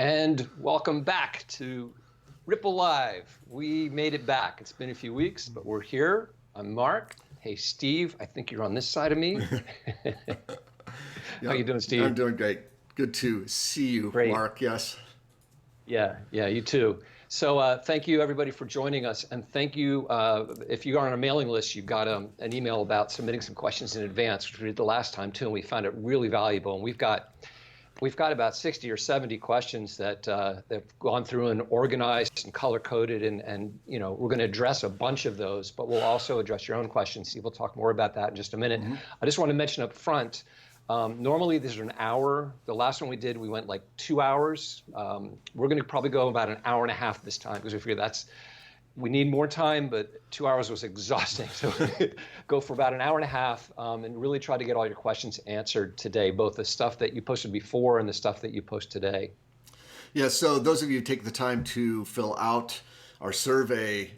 And welcome back to RippleLIVE. We made it back. It's been a few weeks, but we're here. I'm Mark. Hey, Steve, I think you're on this side of me. How you doing, Steve? I'm doing great. Good to see you, Great. Mark. Yes. Yeah, you too. So thank you, everybody, for joining us. And thank you, if you are on a mailing list, you got an email about submitting some questions in advance, which we did the last time, too, and we found it really valuable. And we've got about 60 or 70 questions that have gone through and organized and color-coded, and you know, we're going to address a bunch of those, but we'll also address your own questions. Steve will talk more about that in just a minute. I just want to mention up front, normally these are an hour. The last one we did, we went like 2 hours. We're going to probably go about an hour and a half this time because we figure we need more time, but 2 hours was exhausting. So go for about an hour and a half and really try to get all your questions answered today, both the stuff that you posted before and the stuff that you post today. Yeah, so those of you who take the time to fill out our survey,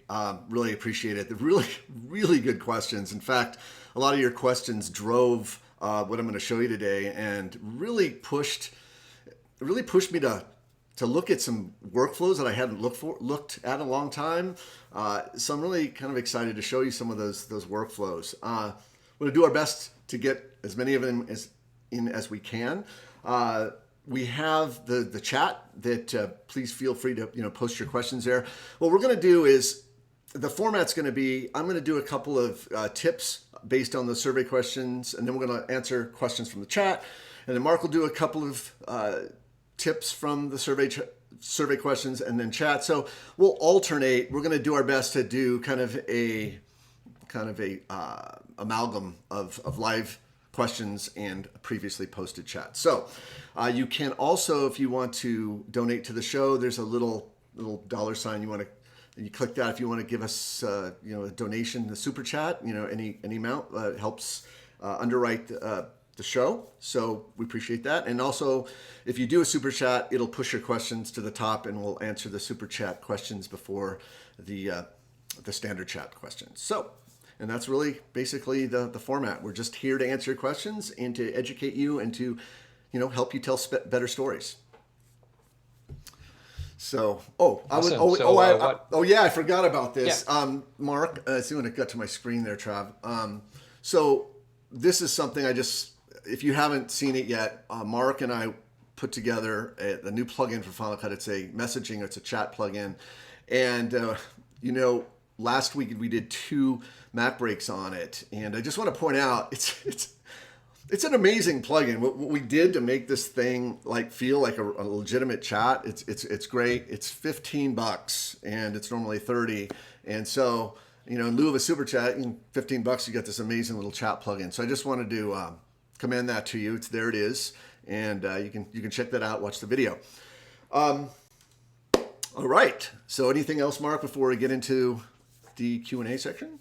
really appreciate it. They're really, really good questions. In fact, a lot of your questions drove what I'm going to show you today and really pushed me to look at some workflows that I hadn't looked at in a long time. So I'm really kind of excited to show you some of those workflows. We're going to do our best to get as many of them as we can. We have the chat that please feel free to post your questions there. What we're going to do is the format's going to be, I'm going to do a couple of tips based on the survey questions, and then we're going to answer questions from the chat, and then Mark will do a couple of tips from the survey questions and then chat. So we'll alternate. We're going to do our best to do kind of a amalgam of live questions and previously posted chat. So you can also, if you want to donate to the show, there's a little $sign. You click that if you want to give us a donation, the super chat. Any amount helps underwrite the show, so we appreciate that. And also, if you do a super chat, it'll push your questions to the top, and we'll answer the super chat questions before the standard chat questions. So, and that's really basically the format. We're just here to answer your questions and to educate you and to help you tell better stories. So, I forgot about this. Yeah. Mark, see when it got to my screen there, Trav. So this is something if you haven't seen it yet, Mark and I put together a new plugin for Final Cut. It's a messaging, it's a chat plugin. And, last week we did 2 Mac breaks on it. And I just want to point out, it's an amazing plugin. What we did to make this thing feel like a legitimate chat, it's great. It's $15 and it's normally $30. And so, in lieu of a super chat, $15, you get this amazing little chat plugin. So I just wanted to commend that to you. There it is, and you can check that out. Watch the video. All right. So anything else, Mark, before we get into the Q&A section?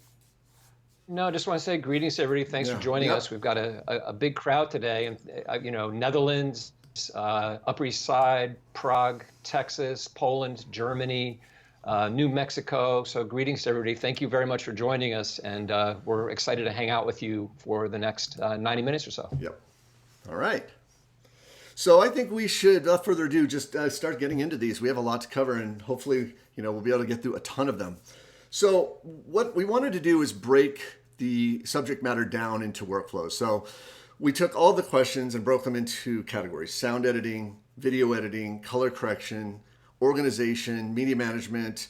No, I just want to say greetings to everybody. Thanks for joining us. We've got a big crowd today, and Netherlands, Upper East Side, Prague, Texas, Poland, Germany, New Mexico. So greetings to everybody. Thank you very much for joining us, and we're excited to hang out with you for the next 90 minutes or so. Yep. All right. So I think we should, without further ado, just start getting into these. We have a lot to cover, and hopefully, we'll be able to get through a ton of them. So what we wanted to do is break the subject matter down into workflows. So we took all the questions and broke them into categories: sound editing, video editing, color correction, organization, media management.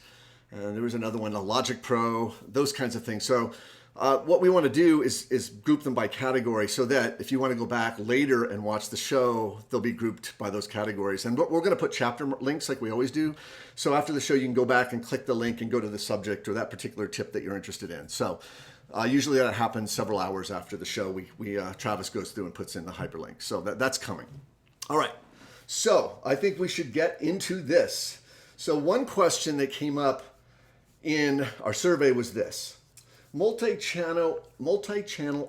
There was another one, a Logic Pro, those kinds of things. So what we want to do is group them by category so that if you want to go back later and watch the show, they'll be grouped by those categories. And we're going to put chapter links like we always do. So after the show, you can go back and click the link and go to the subject or that particular tip that you're interested in. So usually that happens several hours after the show. Travis goes through and puts in the hyperlink. So that's coming. All right. So I think we should get into this. So one question that came up in our survey was this: multi-channel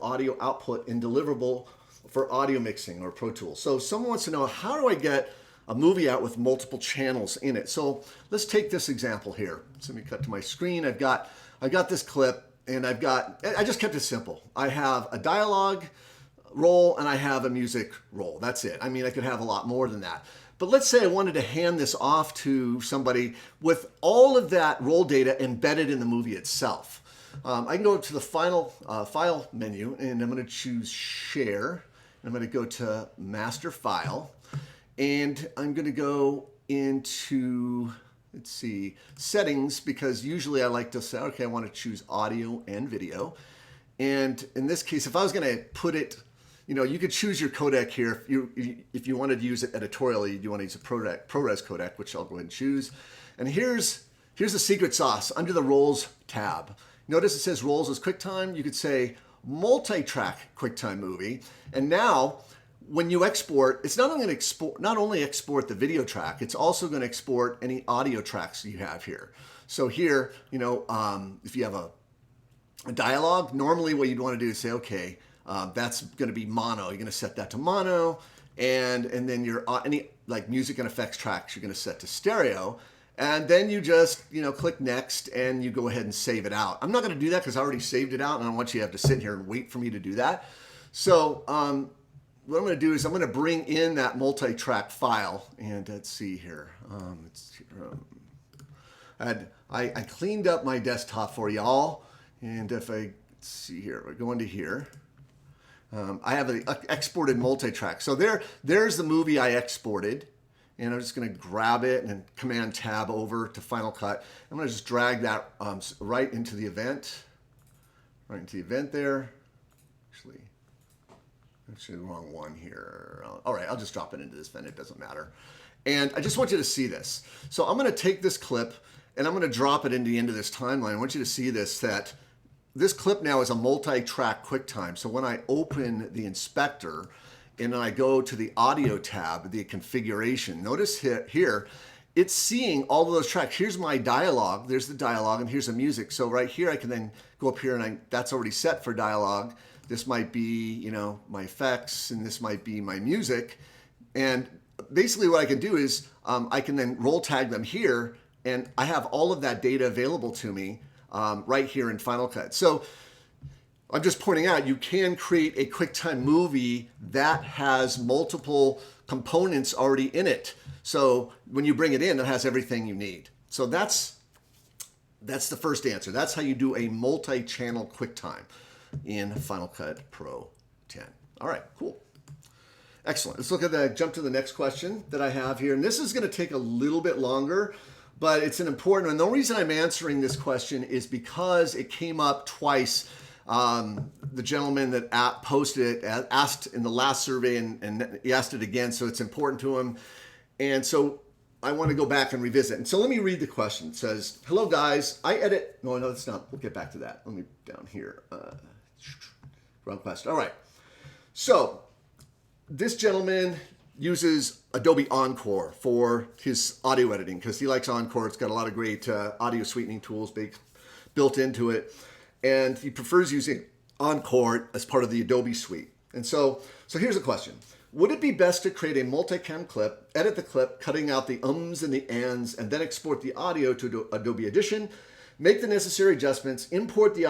audio output in deliverable for audio mixing or Pro Tools. So someone wants to know, how do I get a movie out with multiple channels in it? So let's take this example here. So let me cut to my screen. I've got this clip, and I just kept it simple. I have a dialogue roll and I have a music roll. That's it. I mean, I could have a lot more than that. But let's say I wanted to hand this off to somebody with all of that roll data embedded in the movie itself. I can go to the file menu, and I'm going to choose Share. I'm going to go to Master File, and I'm going to go into, let's see, Settings, because usually I like to say, okay, I want to choose Audio and Video. And in this case, if I was going to put it, you could choose your codec here. If you wanted to use it editorially, you want to use a ProRes codec, which I'll go ahead and choose. And here's the secret sauce under the Roles tab. Notice it says Roles as QuickTime. You could say multi-track QuickTime movie. And now, when you export, it's not only export the video track, it's also going to export any audio tracks you have here. So here, if you have a dialogue, normally what you'd want to do is say, okay, that's going to be mono. You're going to set that to mono, and then your any like music and effects tracks you're going to set to stereo, and then you just click next and you go ahead and save it out. I'm not going to do that because I already saved it out, and I don't want you to have to sit here and wait for me to do that. So what I'm going to do is I'm going to bring in that multi-track file, and let's see here. I cleaned up my desktop for y'all, and if I see here, we're going to here. I have an exported multi-track. So there's the movie I exported. And I'm just going to grab it and then Command Tab over to Final Cut. I'm going to just drag that right into the event. Right into the event there. Actually the wrong one here. All right, I'll just drop it into this event. It doesn't matter. And I just want you to see this. So I'm going to take this clip and I'm going to drop it into the end of this timeline. I want you to see this, that this clip now is a multi-track QuickTime. So when I open the inspector and then I go to the audio tab, the configuration, notice here, it's seeing all of those tracks. Here's my dialogue. There's the dialogue, and here's the music. So right here, I can then go up here, and that's already set for dialogue. This might be, my effects, and this might be my music. And basically what I can do is I can then roll tag them here, and I have all of that data available to me right here in Final Cut. So I'm just pointing out, you can create a QuickTime movie that has multiple components already in it. So when you bring it in, it has everything you need. So that's the first answer. That's how you do a multi-channel QuickTime in Final Cut Pro 10. All right, cool. Excellent. Let's jump to the next question that I have here. And this is going to take a little bit longer, but it's an important one. The only reason I'm answering this question is because it came up twice. The gentleman that posted it asked in the last survey, and he asked it again, so it's important to him. And so I want to go back and revisit. And so let me read the question. It says, hello guys, I edit. No, that's not. We'll get back to that. Let me down here. Wrong question. All right. So this gentleman uses Adobe Encore for his audio editing because he likes Encore. It's got a lot of great audio sweetening tools built into it. And he prefers using Encore as part of the Adobe suite. And so here's a question. Would it be best to create a multicam clip, edit the clip, cutting out the ums and the ands, and then export the audio to Adobe Audition, make the necessary adjustments, import the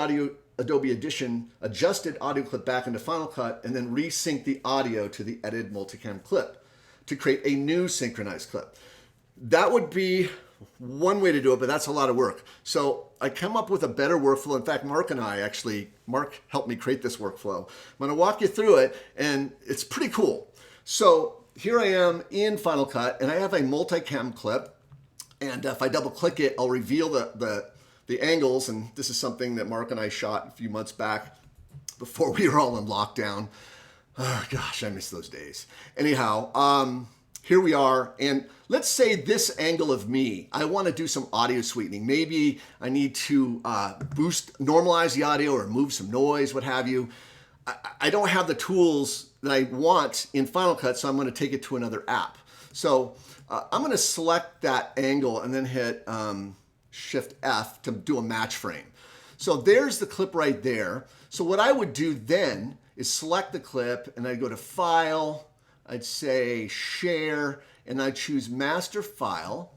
Adobe Audition adjusted audio clip back into Final Cut, and then resync the audio to the edited multicam clip to create a new synchronized clip? That would be one way to do it, but that's a lot of work. So I come up with a better workflow. In fact, Mark helped me create this workflow. I'm going to walk you through it, and it's pretty cool. So here I am in Final Cut, and I have a multicam clip. And if I double click it, I'll reveal the angles. And this is something that Mark and I shot a few months back before we were all in lockdown. Oh, gosh, I miss those days. Anyhow, here we are, and let's say this angle of me, I want to do some audio sweetening. Maybe I need to normalize the audio or remove some noise, what have you. I don't have the tools that I want in Final Cut, so I'm going to take it to another app. So I'm going to select that angle and then hit Shift F to do a match frame. So there's the clip right there. So what I would do then is select the clip, and I'd go to File, I'd say Share, and I'd choose Master File.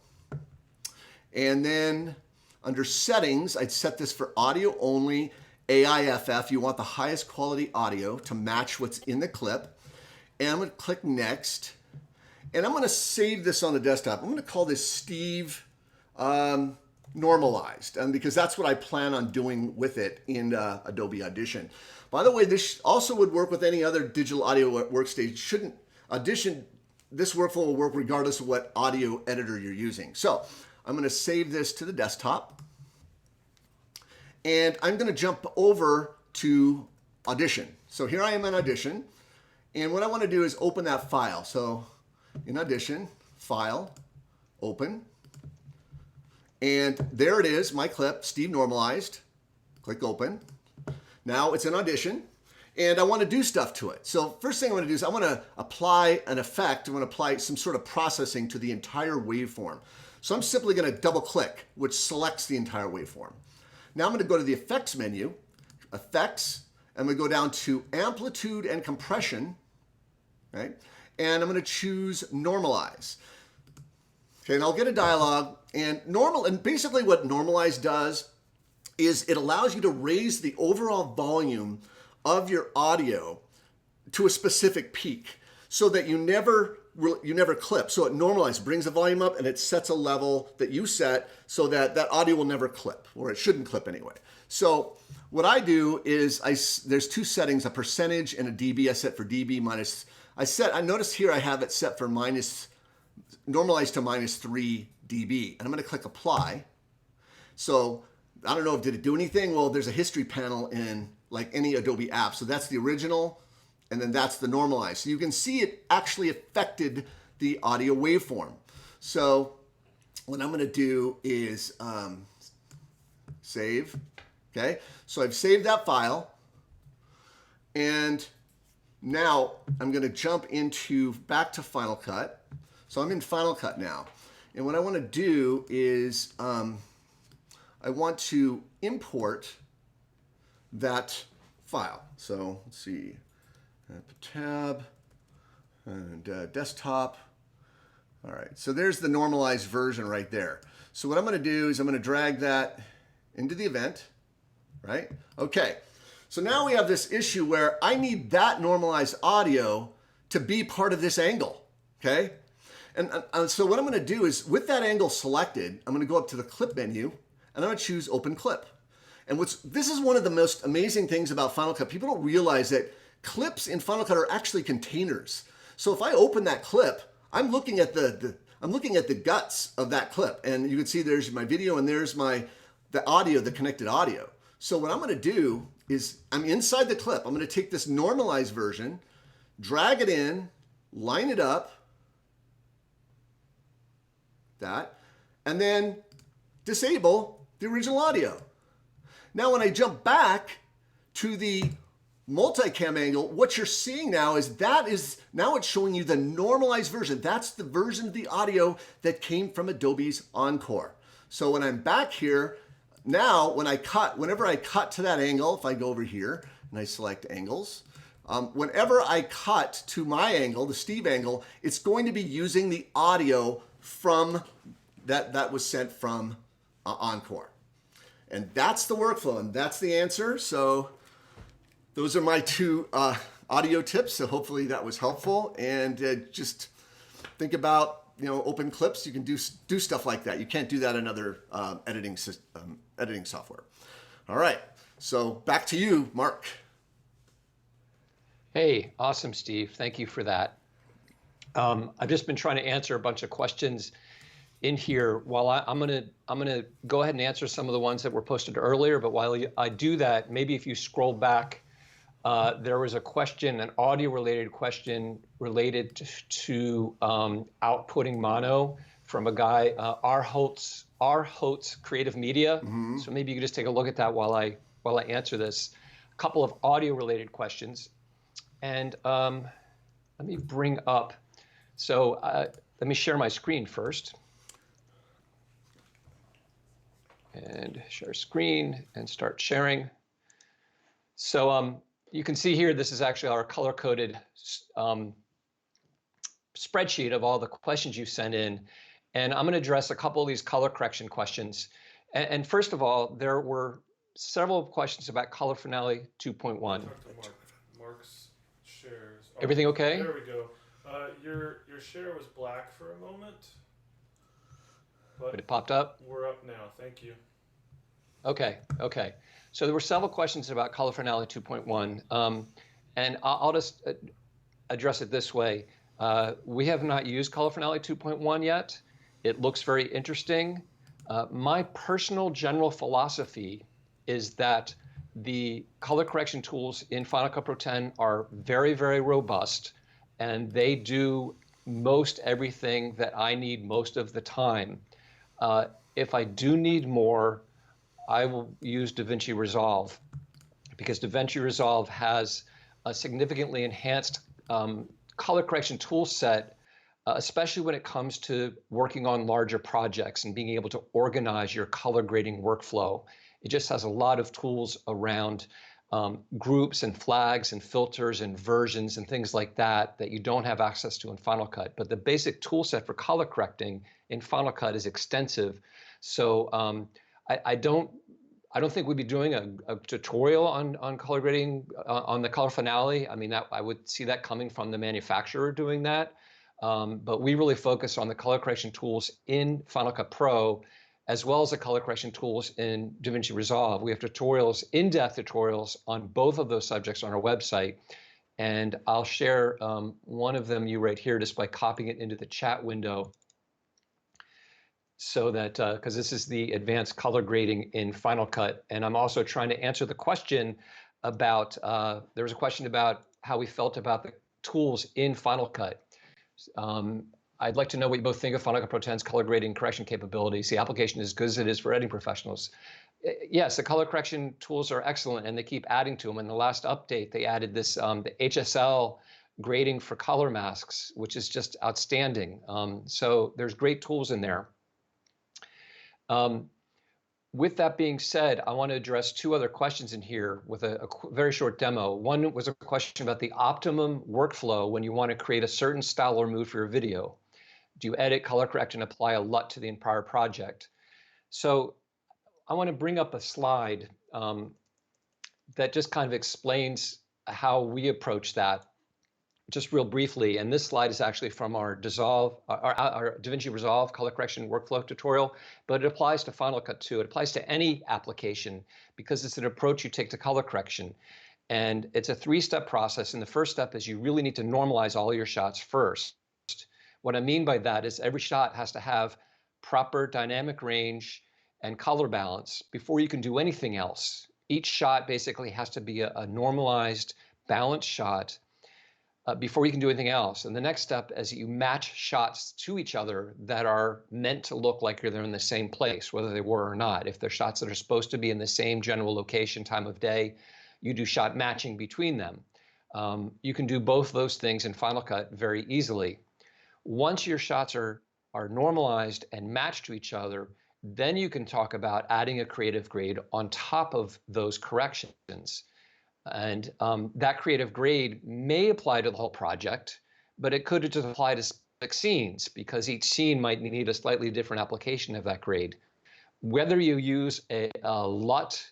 And then under Settings, I'd set this for audio only, AIFF, you want the highest quality audio to match what's in the clip. And I'm going to click next. And I'm going to save this on the desktop. I'm going to call this Steve Normalized, and because that's what I plan on doing with it in Adobe Audition. By the way, this also would work with any other digital audio workstation. Audition, this workflow will work regardless of what audio editor you're using. So I'm going to save this to the desktop. And I'm going to jump over to Audition. So here I am in Audition. And what I want to do is open that file. So in Audition, File, Open. And there it is, my clip, Steve Normalized. Click Open. Now it's in Audition. And I want to do stuff to it. So first thing I want to do is I want to apply an effect. I want to apply some sort of processing to the entire waveform. So I'm simply going to double click, which selects the entire waveform. Now I'm going to go to the Effects menu, Effects, and I'm going to go down to Amplitude and Compression, right? And I'm going to choose Normalize. Okay, and I'll get a dialog, and basically what Normalize does is it allows you to raise the overall volume of your audio to a specific peak so that you never clip. So it normalizes, brings the volume up, and it sets a level that you set so that that audio will never clip, or it shouldn't clip anyway. So what I do is there's two settings, a percentage and a dB. I set for dB minus, I notice here I have it set for normalized to -3 dB. And I'm going to click apply. So I don't know, did it do anything? Well, there's a history panel in like any Adobe app. So that's the original, and then that's the normalized. So you can see it actually affected the audio waveform. So what I'm going to do is save. Okay, so I've saved that file. And now I'm going to jump back to Final Cut. So I'm in Final Cut now. And what I want to do is I want to import that file. So let's see, tab and desktop. All right, so there's the normalized version right there. So what I'm going to do is I'm going to drag that into the event, right? Okay, so now we have this issue where I need that normalized audio to be part of this angle, okay? And so what I'm going to do is, with that angle selected, I'm going to go up to the clip menu, and I'm going to choose Open Clip. And this is one of the most amazing things about Final Cut. People don't realize that clips in Final Cut are actually containers. So if I open that clip, I'm looking at the guts of that clip, and you can see there's my video and there's the audio, the connected audio. So what I'm going to do is I'm inside the clip. I'm going to take this normalized version, drag it in, line it up, and then disable the original audio. Now when I jump back to the multicam angle, what you're seeing now is now it's showing you the normalized version. That's the version of the audio that came from Adobe's Encore. So when I'm back here, now whenever I cut to that angle, if I go over here and I select angles, whenever I cut to my angle, the Steve angle, it's going to be using the audio from that was sent from Encore. And that's the workflow, and that's the answer. So those are my two audio tips. So hopefully that was helpful. And just think about, open clips. You can do stuff like that. You can't do that in other editing software. All right. So back to you, Mark. Hey, awesome, Steve. Thank you for that. I've just been trying to answer a bunch of questions in here. While I'm gonna go ahead and answer some of the ones that were posted earlier. But while I do that, maybe if you scroll back, there was a question, an audio-related question related to outputting mono from a guy, R. Holtz Creative Media. Mm-hmm. So maybe you could just take a look at that while I answer this. A couple of audio-related questions, and let me bring up. So let me share my screen first. And share screen and start sharing. So you can see here, this is actually our color-coded spreadsheet of all the questions you sent in. And I'm going to address a couple of these color correction questions. And first of all, there were several questions about Color Finale 2.1. Talk to Mark. Mark's shares. Oh, Everything okay? There we go. Your share was black for a moment, But it popped up? We're up now. Thank you. Okay, okay. So there were several questions about Color Finale 2.1, and I'll just address it this way. We have not used Color Finale 2.1 yet. It looks very interesting. My personal general philosophy is that the color correction tools in Final Cut Pro 10 are very, very robust, and they do most everything that I need most of the time. If I do need more, I will use DaVinci Resolve, because DaVinci Resolve has a significantly enhanced color correction tool set, especially when it comes to working on larger projects and being able to organize your color grading workflow. It just has a lot of tools around groups and flags and filters and versions and things like that that you don't have access to in Final Cut. But the basic tool set for color correcting in Final Cut is extensive. So I don't think we'd be doing a tutorial on color grading on the Color Finale. I mean, I would see that coming from the manufacturer doing that. But we really focus on the color correction tools in Final Cut Pro, as well as the color correction tools in DaVinci Resolve. We have tutorials, in-depth tutorials on both of those subjects on our website. And I'll share one of them right here just by copying it into the chat window, so that, because this is the advanced color grading in Final Cut. And I'm also trying to answer the question about, there was a question about how we felt about the tools in Final Cut. I'd like to know what you both think of Final Cut Pro 10's color grading correction capabilities. The application is as good as it is for editing professionals. Yes, the color correction tools are excellent, and they keep adding to them. In the last update, they added this, the HSL grading for color masks, which is just outstanding. So there's great tools in there. With that being said, I want to address two other questions in here with a very short demo. One was a question about the optimum workflow when you want to create a certain style or mood for your video. Do you edit, color correct, and apply a LUT to the entire project? So I want to bring up a slide that just kind of explains how we approach that, just real briefly. And this slide is actually from our DaVinci Resolve color correction workflow tutorial, but it applies to Final Cut too. It applies to any application because it's an approach you take to color correction. And it's a three-step process. And the first step is you really need to normalize all your shots first. What I mean by that is every shot has to have proper dynamic range and color balance before you can do anything else. Each shot basically has to be a normalized, balanced shot before you can do anything else. And the next step is you match shots to each other that are meant to look like they're in the same place, whether they were or not. If they're shots that are supposed to be in the same general location, time of day, you do shot matching between them. You can do both those things in Final Cut very easily. Once your shots are normalized and matched to each other, then you can talk about adding a creative grade on top of those corrections. And that creative grade may apply to the whole project, but it could just apply to specific scenes because each scene might need a slightly different application of that grade. Whether you use a LUT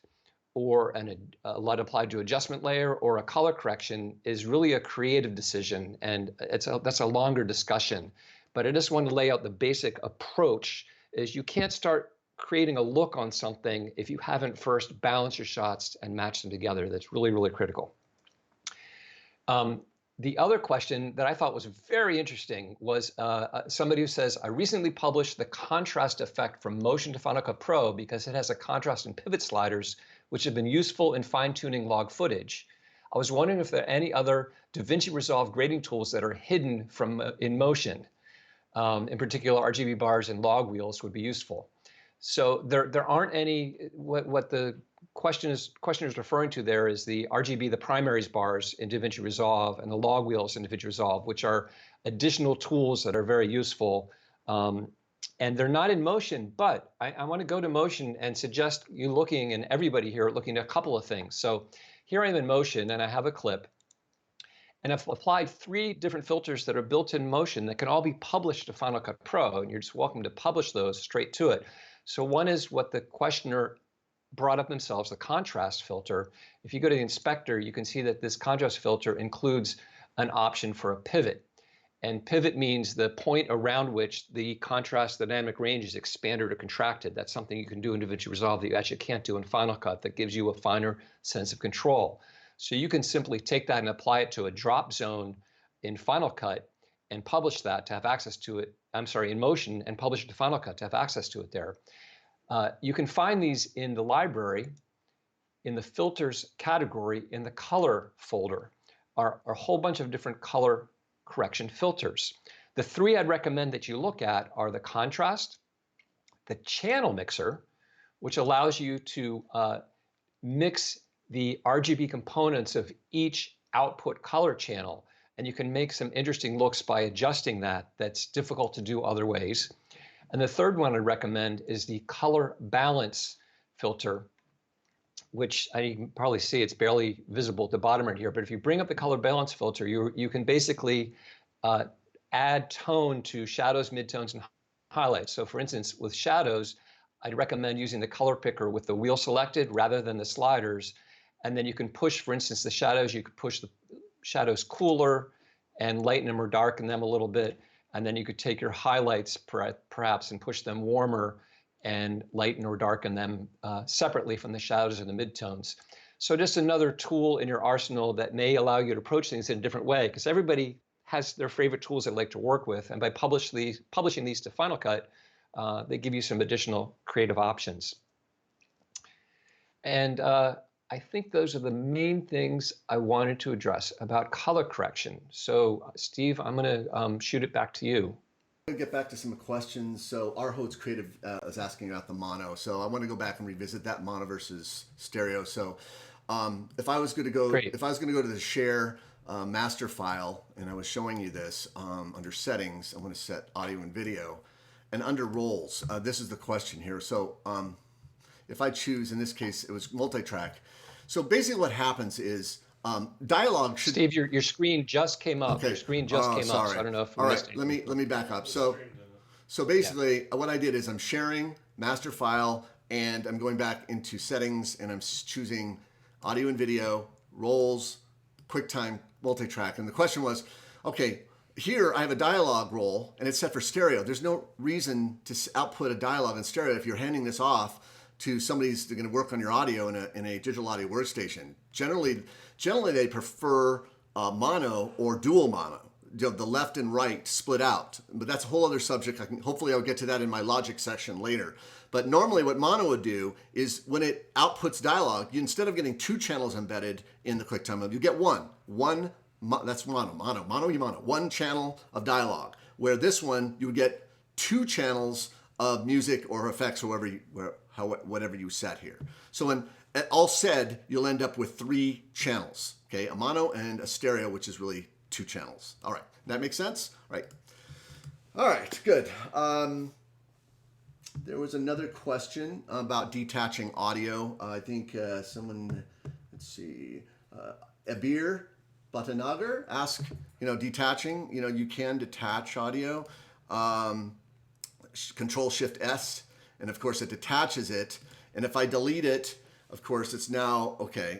or a LUT applied to adjustment layer or a color correction is really a creative decision, and that's a longer discussion. But I just want to lay out the basic approach is you can't start creating a look on something if you haven't first balanced your shots and matched them together. That's really, really critical. The other question that I thought was very interesting was somebody who says, I recently published the contrast effect from Motion to Final Cut Pro because it has a contrast and pivot sliders, which have been useful in fine-tuning log footage. I was wondering if there are any other DaVinci Resolve grading tools that are hidden from in Motion. In particular, RGB bars and log wheels would be useful. So there aren't any. What the questioner is referring to there is the RGB, the primaries bars in DaVinci Resolve, and the log wheels in DaVinci Resolve, which are additional tools that are very useful. And they're not in Motion, but I want to go to Motion and suggest you looking, and everybody here looking at a couple of things. So here I am in Motion, and I have a clip. And I've applied 3 different filters that are built in Motion that can all be published to Final Cut Pro, and you're just welcome to publish those straight to it. So one is what the questioner brought up themselves the contrast filter. If you go to the inspector, you can see that this contrast filter includes an option for a pivot. And pivot means the point around which the contrast dynamic range is expanded or contracted. That's something you can do in DaVinci Resolve that you actually can't do in Final Cut, that gives you a finer sense of control. So you can simply take that and apply it to a drop zone in Final Cut and publish that to have access to it. I'm sorry, in Motion, and publish it to Final Cut to have access to it there. You can find these in the library, in the filters category, in the color folder, are a whole bunch of different color correction filters. The three I'd recommend that you look at are the contrast, the channel mixer, which allows you to mix the RGB components of each output color channel. And you can make some interesting looks by adjusting that. That's difficult to do other ways. And the third one I'd recommend is the color balance filter, which you can probably see it's barely visible at the bottom right here. But if you bring up the color balance filter, you can basically add tone to shadows, midtones, and highlights. So for instance, with shadows, I'd recommend using the color picker with the wheel selected rather than the sliders. And then you can push, for instance, the shadows, you could push the shadows cooler and lighten them or darken them a little bit. And then you could take your highlights perhaps and push them warmer and lighten or darken them separately from the shadows or the midtones. So just another tool in your arsenal that may allow you to approach things in a different way, because everybody has their favorite tools they like to work with. And by publishing these to Final Cut, they give you some additional creative options. And I think those are the main things I wanted to address about color correction. So Steve, I'm going to shoot it back to you. I'm going to get back to some questions. So Arho's Creative is asking about the mono. So I want to go back and revisit that mono versus stereo. So if I was going to go, to the share master file, and I was showing you this under settings, I'm going to set audio and video, and under roles. This is the question here. So if I choose, in this case, it was multi-track. So basically what happens is dialogue should... Steve, your screen just came up. Okay. Your screen just came up, so I don't know if... All right, let me back up. So basically what I did is I'm sharing master file, and I'm going back into settings, and I'm choosing audio and video, roles, QuickTime, multi-track. And the question was, okay, here I have a dialogue role, and it's set for stereo. There's no reason to output a dialogue in stereo if you're handing this off to somebody who's going to work on your audio in a digital audio workstation. Generally they prefer mono or dual mono, the left and right split out. But that's a whole other subject. Hopefully I'll get to that in my logic section later. But normally what mono would do is when it outputs dialogue, instead of getting two channels embedded in the QuickTime mode, you get one. That's mono, one channel of dialogue. Where this one, you would get two channels of music or effects, or whatever you set here. So when all said, you'll end up with three channels, okay? A mono and a stereo, which is really two channels. All right, that makes sense? Right. All right, good. There was another question about detaching audio. I think someone, let's see, Abir Batanagar asked, detaching, you can detach audio. Control Shift S, and of course it detaches it. And if I delete it, of course it's now, okay,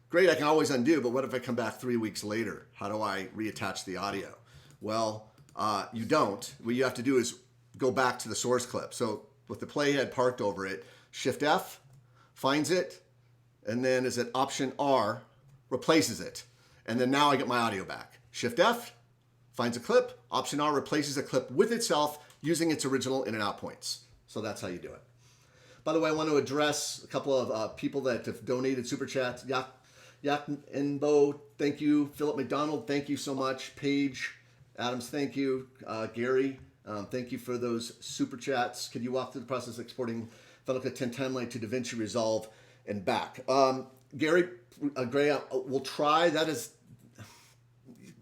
great, I can always undo, but what if I come back 3 weeks later? How do I reattach the audio? Well, you don't. What you have to do is go back to the source clip. So with the playhead parked over it, Shift F finds it, and then is it Option R, replaces it. And then now I get my audio back. Shift F finds a clip, Option R replaces a clip with itself using its original in and out points. So that's how you do it. By the way, I want to address a couple of people that have donated super chats. Yak Enbo, thank you. Philip McDonald, thank you so much. Paige Adams, thank you. Gary, thank you for those super chats. Could you walk through the process of exporting Final Cut 10 timeline to DaVinci Resolve and back? Gary, Gray, we'll try. That is...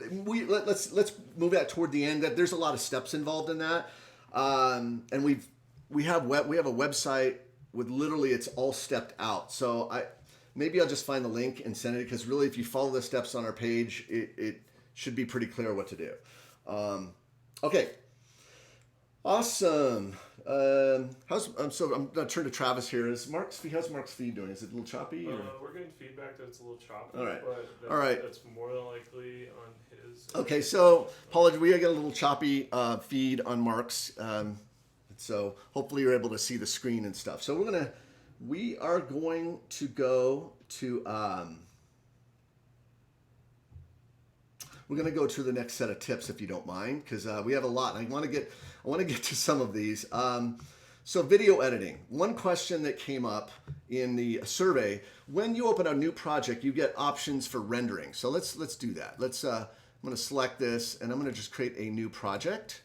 Let's move that toward the end. There's a lot of steps involved in that, and we have a website with literally it's all stepped out. So maybe I'll just find the link and send it, because really if you follow the steps on our page, it should be pretty clear what to do. Okay. Awesome. So I'm gonna turn to Travis here. How's Mark's feed doing? Is it a little choppy? Or? We're getting feedback that it's a little choppy. All right. But All right. That's more than likely on his. Okay, so apologies, we got a little choppy feed on Mark's. So hopefully you're able to see the screen and stuff. So we are going to go to we're going to go to the next set of tips if you don't mind, because we have a lot. And I want to get to some of these. So video editing. One question that came up in the survey: when you open a new project, you get options for rendering. So let's do that. I'm going to select this, and I'm going to just create a new project.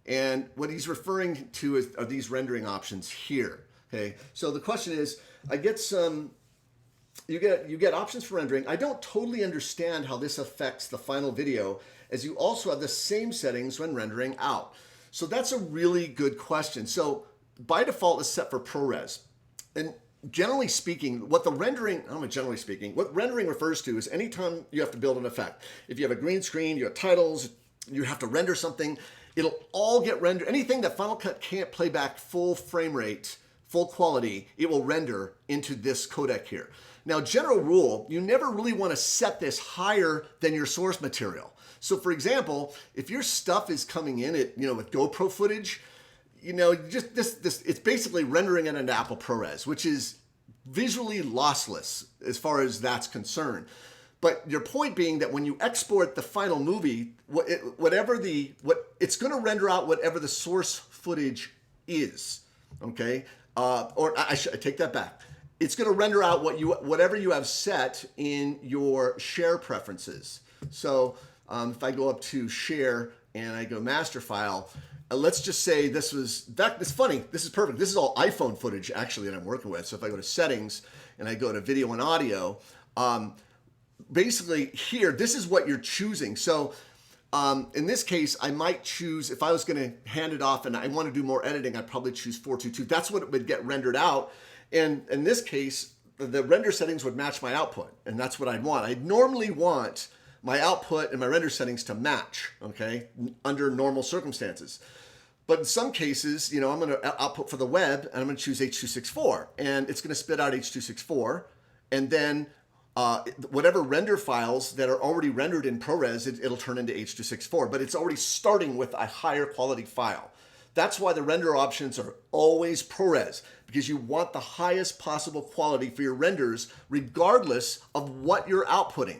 And what he's referring to are these rendering options here. Okay. So the question is, I get some. You get options for rendering. I don't totally understand how this affects the final video, as you also have the same settings when rendering out. So that's a really good question. So by default, it's set for ProRes. And generally speaking, what rendering refers to is anytime you have to build an effect. If you have a green screen, you have titles, you have to render something, it'll all get rendered. Anything that Final Cut can't play back full frame rate, full quality, it will render into this codec here. Now, general rule, you never really want to set this higher than your source material. So for example, if your stuff is coming in at, with GoPro footage, just this it's basically rendering it into Apple ProRes, which is visually lossless as far as that's concerned. But your point being that when you export the final movie, it's going to render out whatever the source footage is, okay? I take that back. It's going to render out whatever you have set in your share preferences. So if I go up to share and I go master file, let's just say this was, it's funny, this is perfect. This is all iPhone footage actually that I'm working with. So if I go to settings and I go to video and audio, basically here, this is what you're choosing. So in this case, I might choose, if I was going to hand it off and I want to do more editing, I'd probably choose 422. That's what it would get rendered out. And in this case, the render settings would match my output, and that's what I'd want. I'd normally want my output and my render settings to match, okay, under normal circumstances. But in some cases, I'm going to output for the web, and I'm going to choose H.264, and it's going to spit out H.264, and then whatever render files that are already rendered in ProRes, it'll turn into H.264, but it's already starting with a higher quality file. That's why the render options are always ProRes, because you want the highest possible quality for your renders, regardless of what you're outputting.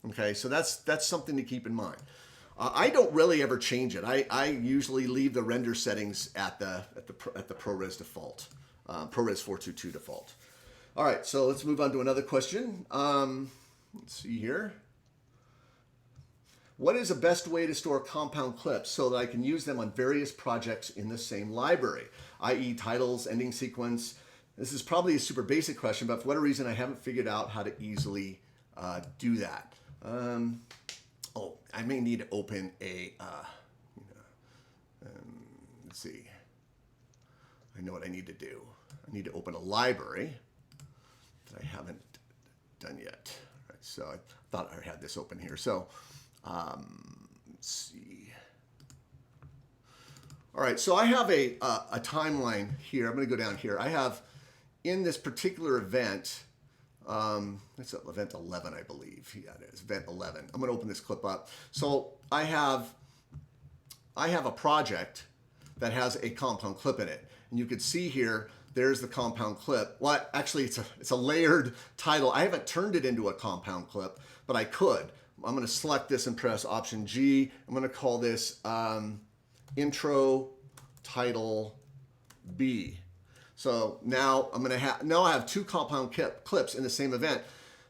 Okay, so that's something to keep in mind. I don't really ever change it. I usually leave the render settings at the ProRes default, ProRes 422 default. All right, so let's move on to another question. Let's see here. What is the best way to store compound clips so that I can use them on various projects in the same library, i.e. titles, ending sequence? This is probably a super basic question, but for whatever reason, I haven't figured out how to easily do that. I may need to open a, let's see. I know what I need to do. I need to open a library that I haven't done yet. All right, so I thought I had this open here. So let's see. All right, so I have a timeline here. I'm going to go down here. I have in this particular event, it's event 11, I believe. Yeah, it is event 11. I'm going to open this clip up. So I have a project that has a compound clip in it, and you can see here. There's the compound clip. Well, actually, it's a layered title. I haven't turned it into a compound clip, but I could. I'm going to select this and press Option G. I'm going to call this Intro Title B. So now I have two compound clips in the same event.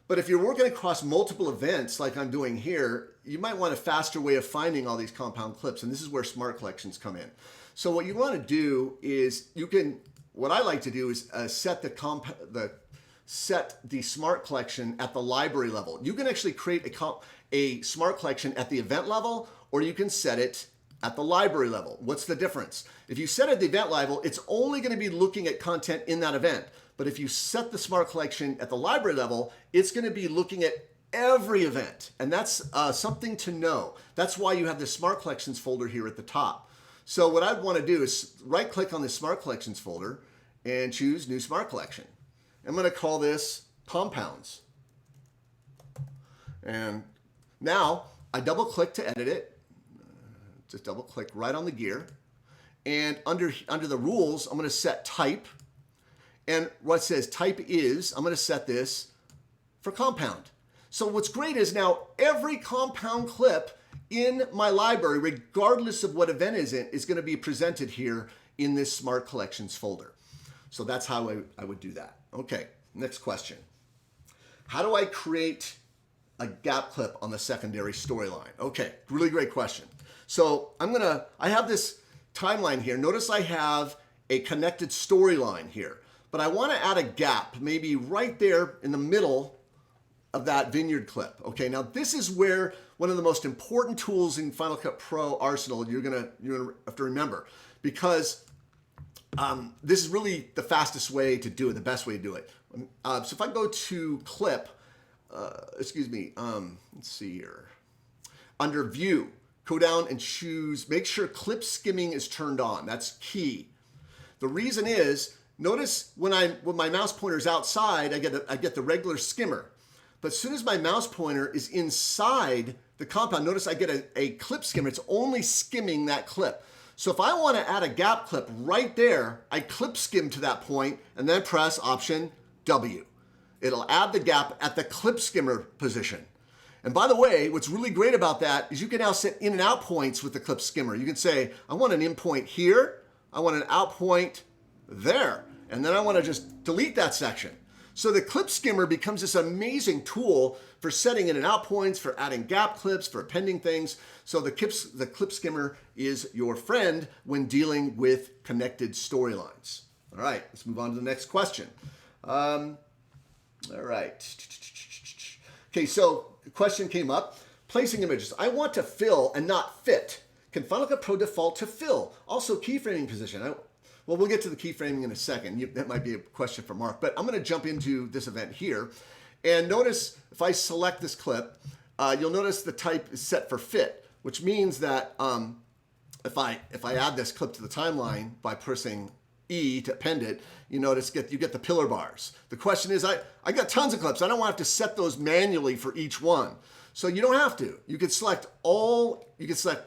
But if you're working across multiple events like I'm doing here, you might want a faster way of finding all these compound clips, and this is where smart collections come in. So what you want to do is what I like to do is set the smart collection at the library level. You can actually create a smart collection at the event level, or you can set it at the library level. What's the difference? If you set it at the event level, it's only going to be looking at content in that event. But if you set the smart collection at the library level, it's going to be looking at every event. And that's something to know. That's why you have the smart collections folder here at the top. So what I'd want to do is right-click on the Smart Collections folder and choose New Smart Collection. I'm going to call this Compounds. And now I double-click to edit it. Just double-click right on the gear. And under the rules, I'm going to set type. And what says type is, I'm going to set this for compound. So what's great is now every compound clip in my library, regardless of what event is going to be presented here in this Smart Collections folder. So that's how I would do that. Okay, next question. How do I create a gap clip on the secondary storyline? Okay, really great question. So I have this timeline here. Notice I have a connected storyline here, but I want to add a gap maybe right there in the middle of that vineyard clip. Okay, now this is where one of the most important tools in Final Cut Pro arsenal you're gonna have to remember, because this is really the fastest way to do it, the best way to do it. So if I go to clip, let's see here. Under view, go down and choose, make sure clip skimming is turned on. That's key. The reason is, notice when my mouse pointer is outside, I get the regular skimmer. But as soon as my mouse pointer is inside the compound, notice I get a clip skimmer. It's only skimming that clip. So if I want to add a gap clip right there, I clip skim to that point and then press Option W. It'll add the gap at the clip skimmer position. And by the way, what's really great about that is you can now set in and out points with the clip skimmer. You can say, I want an in point here, I want an out point there, and then I want to just delete that section. So the clip skimmer becomes this amazing tool for setting in and out points, for adding gap clips, for appending things. So the clip skimmer is your friend when dealing with connected storylines. All right, let's move on to the next question. All right. Okay, so the question came up. Placing images. I want to fill and not fit. Can Final Cut Pro default to fill? Also keyframing position. Well, we'll get to the keyframing in a second. That might be a question for Mark, but I'm going to jump into this event here. And notice if I select this clip, you'll notice the type is set for fit, which means that if I add this clip to the timeline by pressing E to append it, you notice you get the pillar bars. The question is, I got tons of clips. I don't want to have to set those manually for each one. So you don't have to. You could select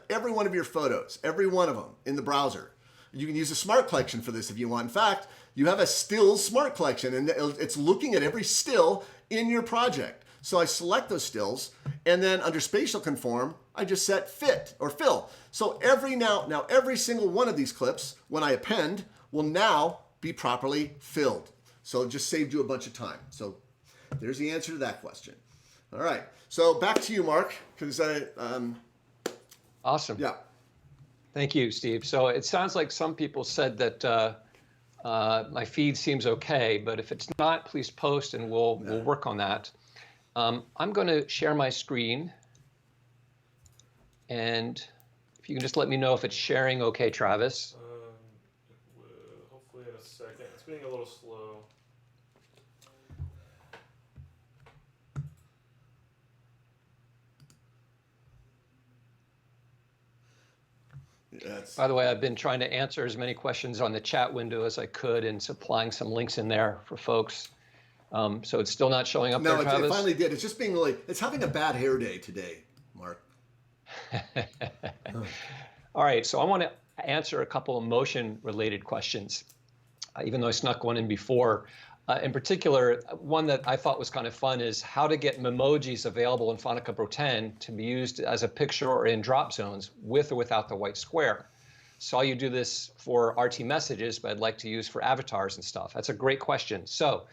every one of your photos, every one of them in the browser. You can use a smart collection for this if you want. In fact, you have a still smart collection and it's looking at every still in your project. So I select those stills and then under Spatial Conform, I just set fit or fill. So every single one of these clips, when I append, will now be properly filled. So it just saved you a bunch of time. So there's the answer to that question. All right. So back to you, Mark, because Awesome. Yeah. Thank you, Steve. So it sounds like some people said that my feed seems okay, but if it's not, please post and we'll work on that. I'm going to share my screen, and if you can just let me know if it's sharing okay, Travis. Hopefully in a second. It's being a little slow. By the way, I've been trying to answer as many questions on the chat window as I could and supplying some links in there for folks. So it's still not showing up there, Travis? No, it finally did. It's just being it's having a bad hair day today, Mark. All right, so I want to answer a couple of motion-related questions, even though I snuck one in before. In particular, one that I thought was kind of fun is how to get Memojis available in Final Cut Pro 10 to be used as a picture or in drop zones with or without the white square. Saw you do this for RT messages, but I'd like to use for avatars and stuff. That's a great question. So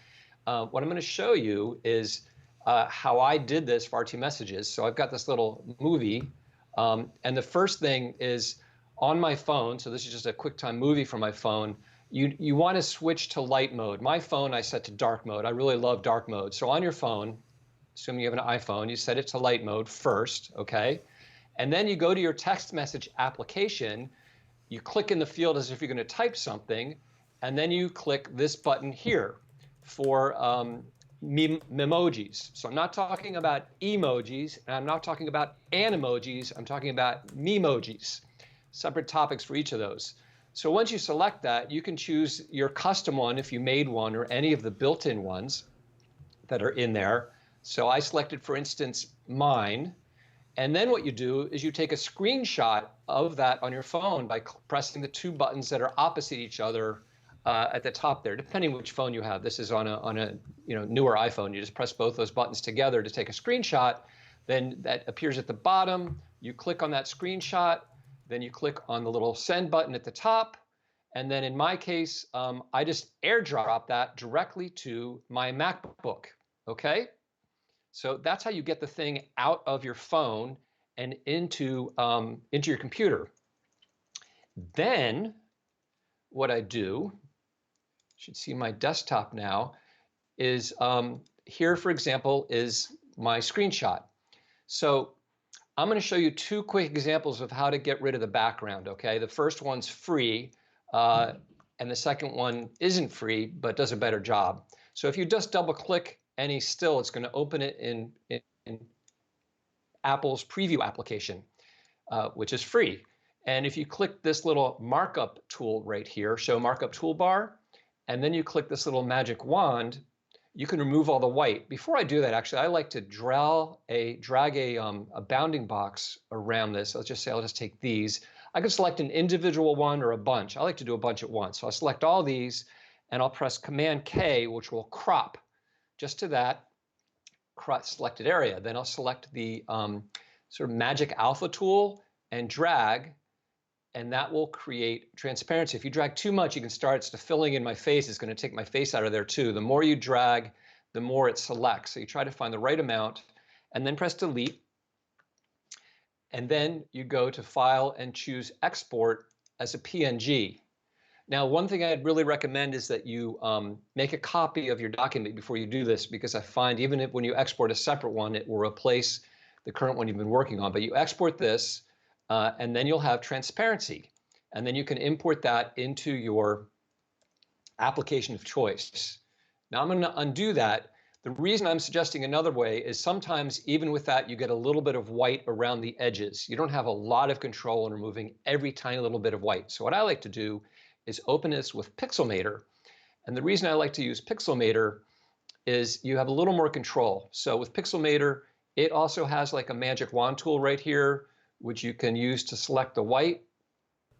what I'm going to show you is how I did this for RT messages. So I've got this little movie, and the first thing is on my phone. So this is just a QuickTime movie from my phone. You want to switch to light mode. My phone I set to dark mode. I really love dark mode. So on your phone, assuming you have an iPhone, you set it to light mode first, okay? And then you go to your text message application, you click in the field as if you're going to type something, and then you click this button here for Memojis. So I'm not talking about emojis, and I'm not talking about animojis, I'm talking about Memojis. separate topics for each of those. So once you select that, you can choose your custom one if you made one or any of the built-in ones that are in there. So I selected, for instance, mine. And then what you do is you take a screenshot of that on your phone by pressing the two buttons that are opposite each other at the top there, depending which phone you have. This is on a newer iPhone. You just press both those buttons together to take a screenshot. Then that appears at the bottom. You click on that screenshot. Then you click on the little send button at the top. And then in my case, I just airdrop that directly to my MacBook. Okay? So that's how you get the thing out of your phone and into your computer. Then what I do, you should see my desktop now, is here, for example, is my screenshot. So I'm going to show you two quick examples of how to get rid of the background, okay? The first one's free, and the second one isn't free, but does a better job. So if you just double click any still, it's going to open it in Apple's preview application, which is free. And if you click this little markup tool right here, show markup toolbar, and then you click this little magic wand, you can remove all the white. Before I do that, actually, I like to drag a bounding box around this. Let's just say I'll just take these. I can select an individual one or a bunch. I like to do a bunch at once. So I'll select all these, and I'll press Command K, which will crop just to that selected area. Then I'll select the sort of magic alpha tool and drag, and that will create transparency. If you drag too much, you can start filling in my face. It's going to take my face out of there too. The more you drag, the more it selects. So you try to find the right amount and then press delete. And then you go to File and choose Export as a PNG. Now, one thing I'd really recommend is that you make a copy of your document before you do this, because I find even if when you export a separate one, it will replace the current one you've been working on. But you export this, and then you'll have transparency. And then you can import that into your application of choice. Now, I'm going to undo that. The reason I'm suggesting another way is sometimes even with that, you get a little bit of white around the edges. You don't have a lot of control in removing every tiny little bit of white. So what I like to do is open this with Pixelmator. And the reason I like to use Pixelmator is you have a little more control. So with Pixelmator, it also has like a magic wand tool right here, which you can use to select the white.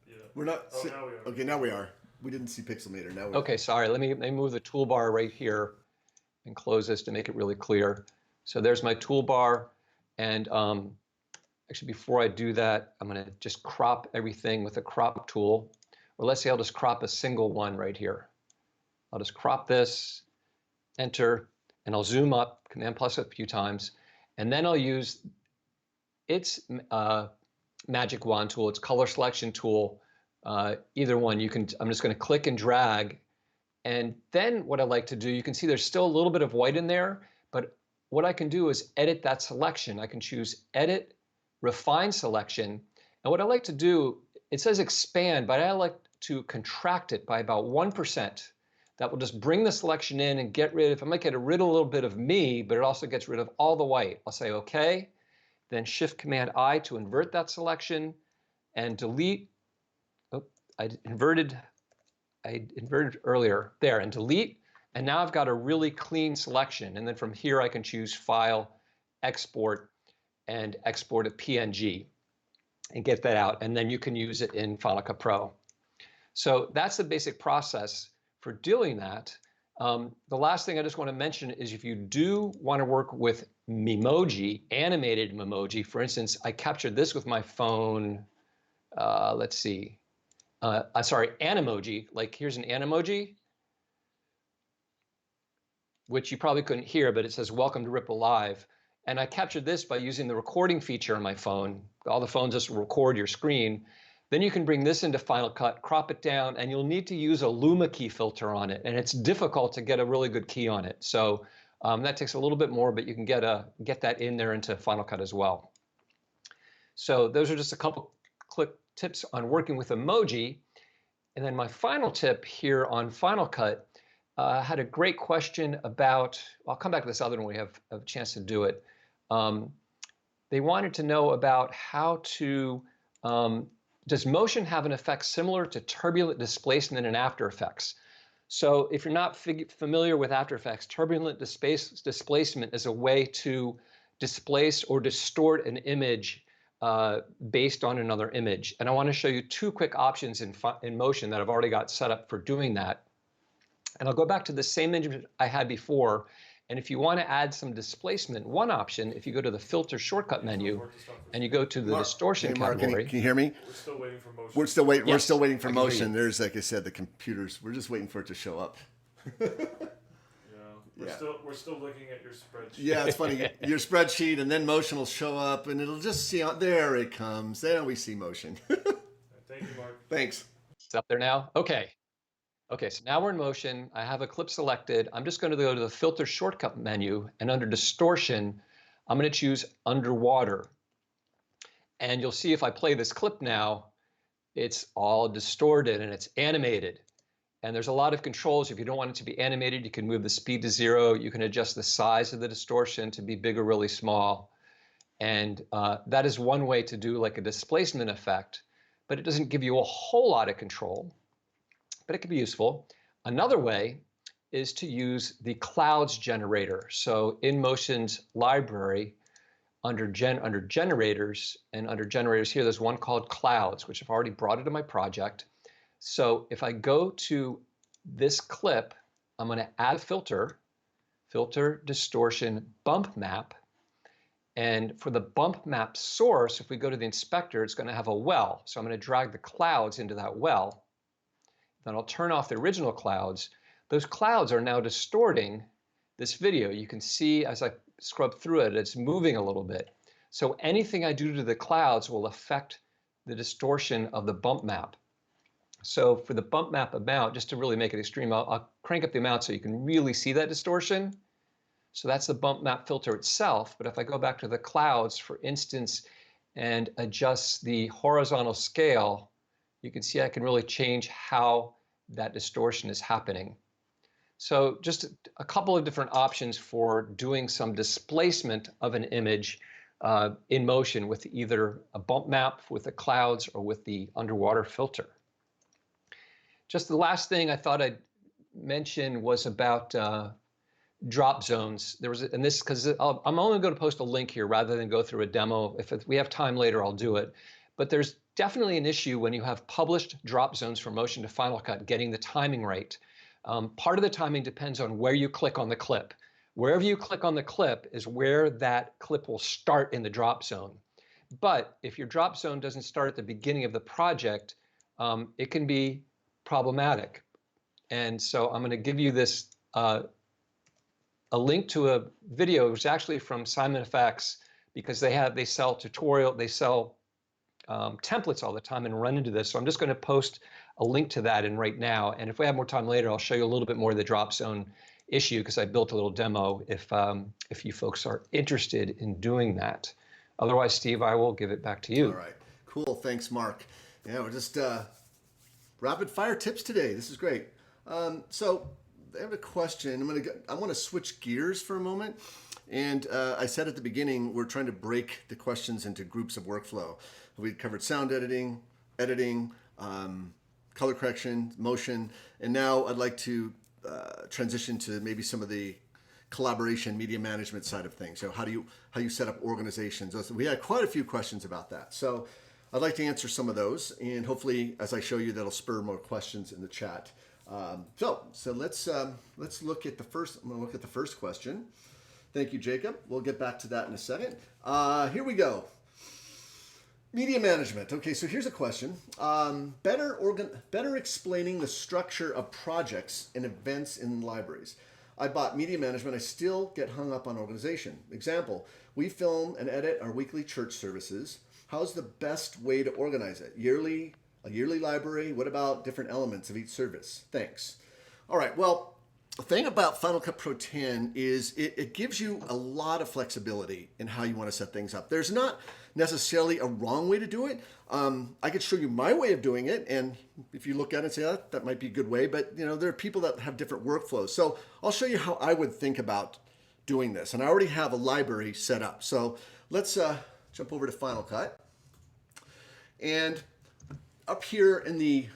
Yeah. We're not. Oh, now we are. Okay, now we are. We didn't see Pixelmator. Now we Okay, sorry. Let me move the toolbar right here and close this to make it really clear. So there's my toolbar. And actually, before I do that, I'm going to just crop everything with the crop tool. Or let's say I'll just crop a single one right here. I'll just crop this, enter, and I'll zoom up, Command plus a few times. And then I'll use its magic wand tool, its color selection tool, either one. I'm just going to click and drag. And then what I like to do, you can see there's still a little bit of white in there, but what I can do is edit that selection. I can choose Edit, Refine Selection. And what I like to do, it says expand, but I like to contract it by about 1%. That will just bring the selection in and get rid of, I might get rid of a little bit of me, but it also gets rid of all the white. I'll say okay, then Shift Command I to invert that selection and delete. Oh, I inverted earlier there, and delete. And now I've got a really clean selection. And then from here, I can choose File, Export, and export a PNG and get that out. And then you can use it in Final Cut Pro. So that's the basic process for doing that. The last thing I just want to mention is if you do want to work with Memoji, animated Memoji, for instance, I captured this with my phone. Let's see. Sorry, Animoji. Like here's an Animoji, which you probably couldn't hear, but it says "Welcome to RippleLIVE." And I captured this by using the recording feature on my phone. All the phones just record your screen. Then you can bring this into Final Cut, crop it down, and you'll need to use a Luma key filter on it. And it's difficult to get a really good key on it. So that takes a little bit more, but you can get that in there into Final Cut as well. So those are just a couple quick tips on working with emoji. And then my final tip here on Final Cut, had a great question about, I'll come back to this other one when we have a chance to do it. They wanted to know about how to does motion have an effect similar to turbulent displacement in After Effects? So if you're not familiar with After Effects, turbulent displacement is a way to displace or distort an image based on another image. And I want to show you two quick options in Motion that I've already got set up for doing that. And I'll go back to the same image I had before. And if you want to add some displacement, one option, if you go to the Filter shortcut menu and you go to the Distortion category. Can you hear me? We're still waiting for motion. We're still waiting. Yes, we're still waiting for I can hear motion. you. There's, like I said, the computers. We're just waiting for it to show up. We're still looking at your spreadsheet. Yeah, it's funny. Your spreadsheet, and then motion will show up, and it'll just see. There it comes. There we see motion. Thank you, Mark. Thanks. It's up there now. Okay. Okay, so now we're in Motion. I have a clip selected. I'm just going to go to the Filter shortcut menu, and under Distortion, I'm going to choose Underwater. And you'll see if I play this clip now, it's all distorted and it's animated. And there's a lot of controls. If you don't want it to be animated, you can move the speed to 0. You can adjust the size of the distortion to be big or really small. And that is one way to do like a displacement effect, but it doesn't give you a whole lot of control, but it can be useful. Another way is to use the clouds generator. So in Motion's library, under generators, and under generators here, there's one called clouds, which I've already brought into my project. So if I go to this clip, I'm going to add a filter, filter distortion bump map. And for the bump map source, if we go to the inspector, it's going to have a well. So I'm going to drag the clouds into that well. Then I'll turn off the original clouds. Those clouds are now distorting this video. You can see as I scrub through it, it's moving a little bit. So anything I do to the clouds will affect the distortion of the bump map. So for the bump map amount, just to really make it extreme, I'll crank up the amount so you can really see that distortion. So that's the bump map filter itself. But if I go back to the clouds, for instance, and adjust the horizontal scale, you can see I can really change how that distortion is happening. So just a couple of different options for doing some displacement of an image in Motion with either a bump map with the clouds or with the underwater filter. Just the last thing I thought I'd mention was about drop zones. There was, and this, because I'm only going to post a link here rather than go through a demo. If we have time later, I'll do it. But there's definitely an issue when you have published drop zones from Motion to Final Cut, getting the timing right. Part of the timing depends on where you click on the clip. Wherever you click on the clip is where that clip will start in the drop zone. But if your drop zone doesn't start at the beginning of the project, it can be problematic. And so I'm going to give you this a link to a video, which is actually from Simon FX, because they sell templates all the time and run into this. So I'm just going to post a link to that in right now. And if we have more time later, I'll show you a little bit more of the drop zone issue, because I built a little demo if you folks are interested in doing that. Otherwise, Steve, I will give it back to you. All right. Cool. Thanks, Mark. Yeah, we're just rapid fire tips today. This is great. So I have a question. I want to switch gears for a moment. And I said at the beginning, we're trying to break the questions into groups of workflow. We covered sound editing, color correction, motion, and now I'd like to transition to maybe some of the collaboration, media management side of things. So how you set up organizations? We had quite a few questions about that. So I'd like to answer some of those, and hopefully, as I show you, that'll spur more questions in the chat. So let's look at the first. I'm going to look at the first question. Thank you, Jacob. We'll get back to that in a second. Here we go. Media management. Okay, so here's a question. Better explaining the structure of projects and events in libraries. I bought media management. I still get hung up on organization. Example, we film and edit our weekly church services. How's the best way to organize it? A yearly library? What about different elements of each service? Thanks. All right, well, the thing about Final Cut Pro 10 is it gives you a lot of flexibility in how you want to set things up. There's not necessarily a wrong way to do it. I could show you my way of doing it, and if you look at it and say, oh, that might be a good way, but there are people that have different workflows. So I'll show you how I would think about doing this. And I already have a library set up. So let's jump over to Final Cut. And up here in the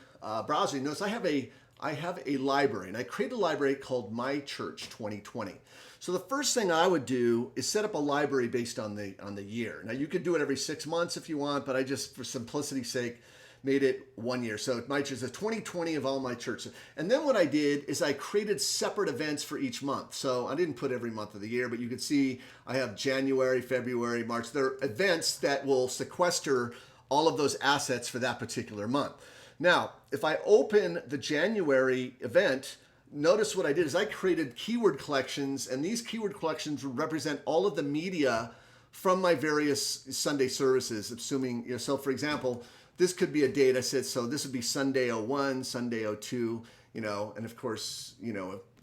browser, notice I have a library, and I created a library called My Church 2020. So the first thing I would do is set up a library based on the year. Now you could do it every 6 months if you want, but I just, for simplicity's sake, made it 1 year. So My Church is a 2020 of all my churches. And then what I did is I created separate events for each month. So I didn't put every month of the year, but you could see I have January, February, March. They're events that will sequester all of those assets for that particular month. Now, if I open the January event, notice what I did is I created keyword collections, and these keyword collections represent all of the media from my various Sunday services, assuming, so for example, this could be a data set, so this would be Sunday 01, Sunday 02, and of course,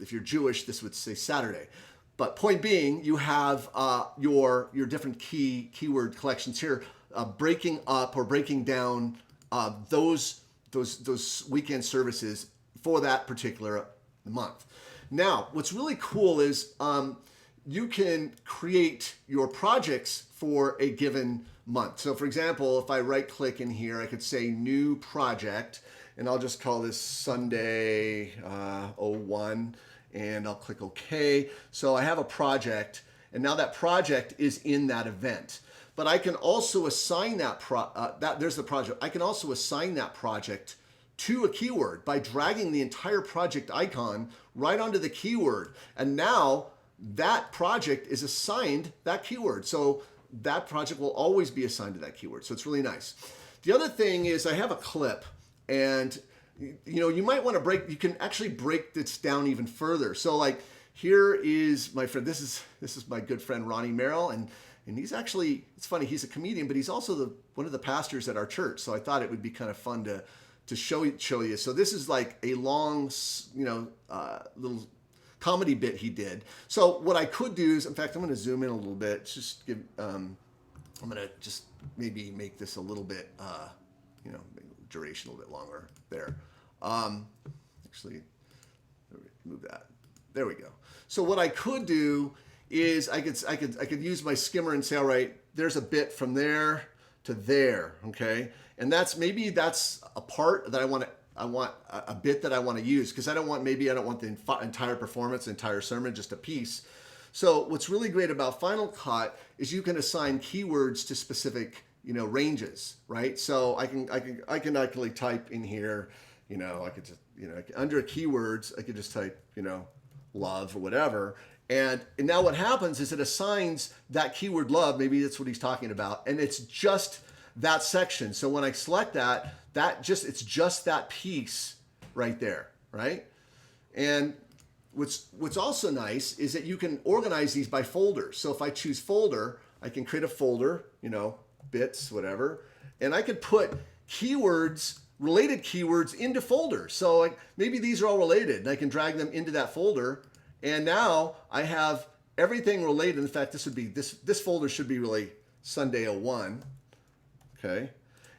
if you're Jewish, this would say Saturday. But point being, you have your different keyword collections here, breaking up or breaking down those weekend services for that particular month. Now, what's really cool is you can create your projects for a given month. So for example, if I right click in here, I could say new project, and I'll just call this Sunday 01, and I'll click OK. So I have a project, and now that project is in that event. But I can also assign there's the project. I can also assign that project to a keyword by dragging the entire project icon right onto the keyword. And now that project is assigned that keyword. So that project will always be assigned to that keyword. So it's really nice. The other thing is I have a clip, and you might want to you can actually break this down even further. So like here is my friend, this is my good friend Ronnie Merrill, and he's actually, it's funny, he's a comedian, but he's also one of the pastors at our church. So I thought it would be kind of fun to show you. So this is like a long, little comedy bit he did. So what I could do is, in fact, I'm going to zoom in a little bit. Just give, I'm going to just maybe make this a little bit, duration a little bit longer there. Actually, move that. There we go. So what I could do is I could use my skimmer and say, all right, there's a bit from there to there, okay? And that's a part that I want a bit that I want to use, because I don't want the entire performance, the entire sermon, just a piece. So what's really great about Final Cut is you can assign keywords to specific, ranges, right? So I can actually type in here, I could just, under keywords, I could just type, love or whatever. And now what happens is it assigns that keyword love, maybe that's what he's talking about, and it's just that section. So when I select it's just that piece right there, right? And what's also nice is that you can organize these by folders. So if I choose folder, I can create a folder, bits, whatever, and I could put keywords, related keywords into folders. So maybe these are all related, and I can drag them into that folder. And now I have everything related. In fact, this folder should be really Sunday 01. Okay.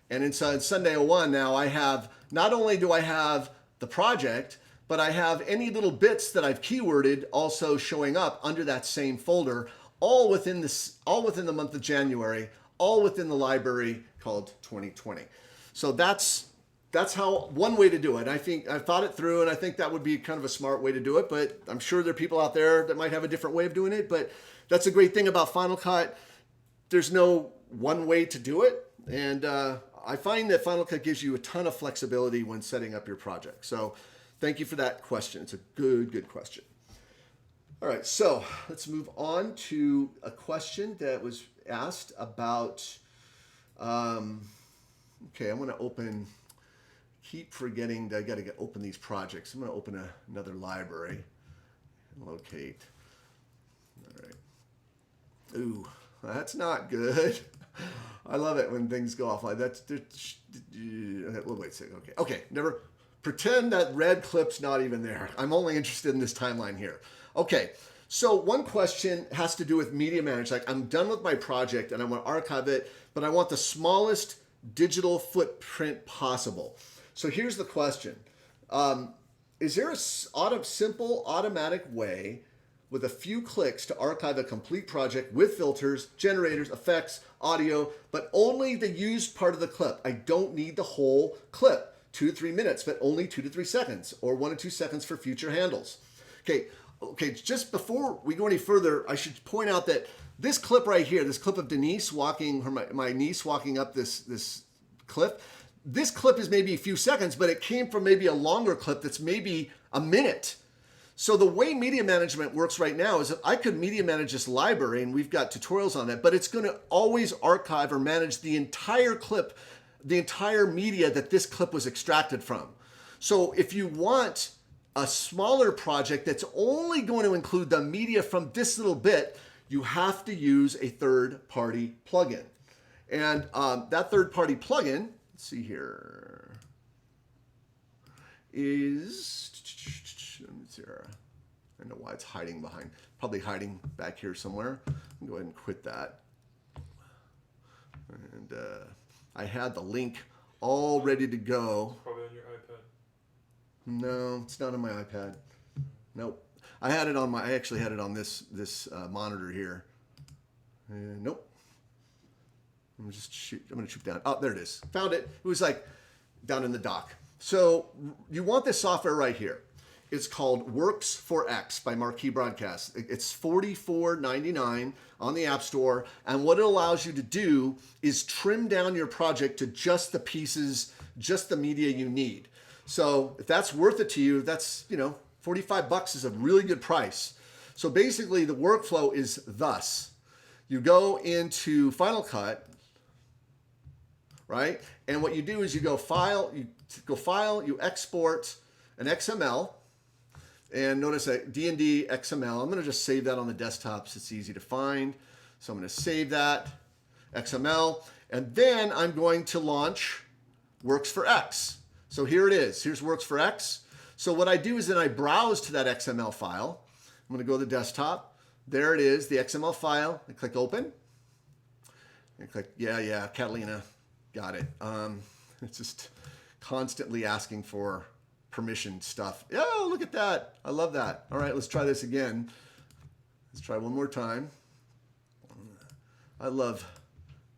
And inside Sunday 01 now I have, not only do I have the project, but I have any little bits that I've keyworded also showing up under that same folder, all within the month of January, all within the library called 2020. So that's how one way to do it. I think I've thought it through, and I think that would be kind of a smart way to do it, but I'm sure there are people out there that might have a different way of doing it. But that's a great thing about Final Cut. There's no one way to do it. And I find that Final Cut gives you a ton of flexibility when setting up your project. So thank you for that question. It's a good question. All right, so let's move on to a question that was asked about, okay, I'm going to open, keep forgetting that I got to open these projects. I'm going to open another library and locate. All right. Ooh, that's not good. I love it when things go off like that. Wait a second. Okay. Never pretend that red clip's not even there. I'm only interested in this timeline here. Okay. So one question has to do with media management. Like, I'm done with my project and I want to archive it, but I want the smallest digital footprint possible. So here's the question. Is there a simple automatic way with a few clicks to archive a complete project with filters, generators, effects, audio, but only the used part of the clip. I don't need the whole clip. 2 to 3 minutes, but only 2 to 3 seconds, or 1 to 2 seconds for future handles. Okay, just before we go any further, I should point out that this clip right here, this clip of Denise walking, my niece walking up this cliff, this clip is maybe a few seconds, but it came from maybe a longer clip that's maybe a minute. So the way media management works right now is that I could media manage this library, and we've got tutorials on that, but it's going to always archive or manage the entire clip, the entire media that this clip was extracted from. So if you want a smaller project that's only going to include the media from this little bit, you have to use a third-party plugin. And that third-party plugin, let's see here, is, I don't know why it's hiding behind, probably hiding back here somewhere. I'll go ahead and quit that. And I had the link all ready to go. Probably on your iPad. No, it's not on my iPad. Nope. I actually had it on this monitor here. Nope. I'm gonna shoot down. Oh, there it is. Found it. It was like down in the dock. So you want this software right here. It's called Works for X by Marquee Broadcast. It's $44.99 on the App Store. And what it allows you to do is trim down your project to just the pieces, just the media you need. So if that's worth it to you, that's, $45 is a really good price. So basically the workflow is thus. You go into Final Cut, right? And what you do is you go file, you export an XML. And notice that D&D XML, I'm going to just save that on the desktop so it's easy to find. So I'm going to save that XML. And then I'm going to launch Works for X. So here it is. Here's Works for X. So what I do is then I browse to that XML file. I'm going to go to the desktop. There it is, the XML file. I click Open. And click, yeah, Catalina. Got it. It's just constantly asking for permission stuff. Oh, look at that. I love that. All right, let's try this again. Let's try one more time. All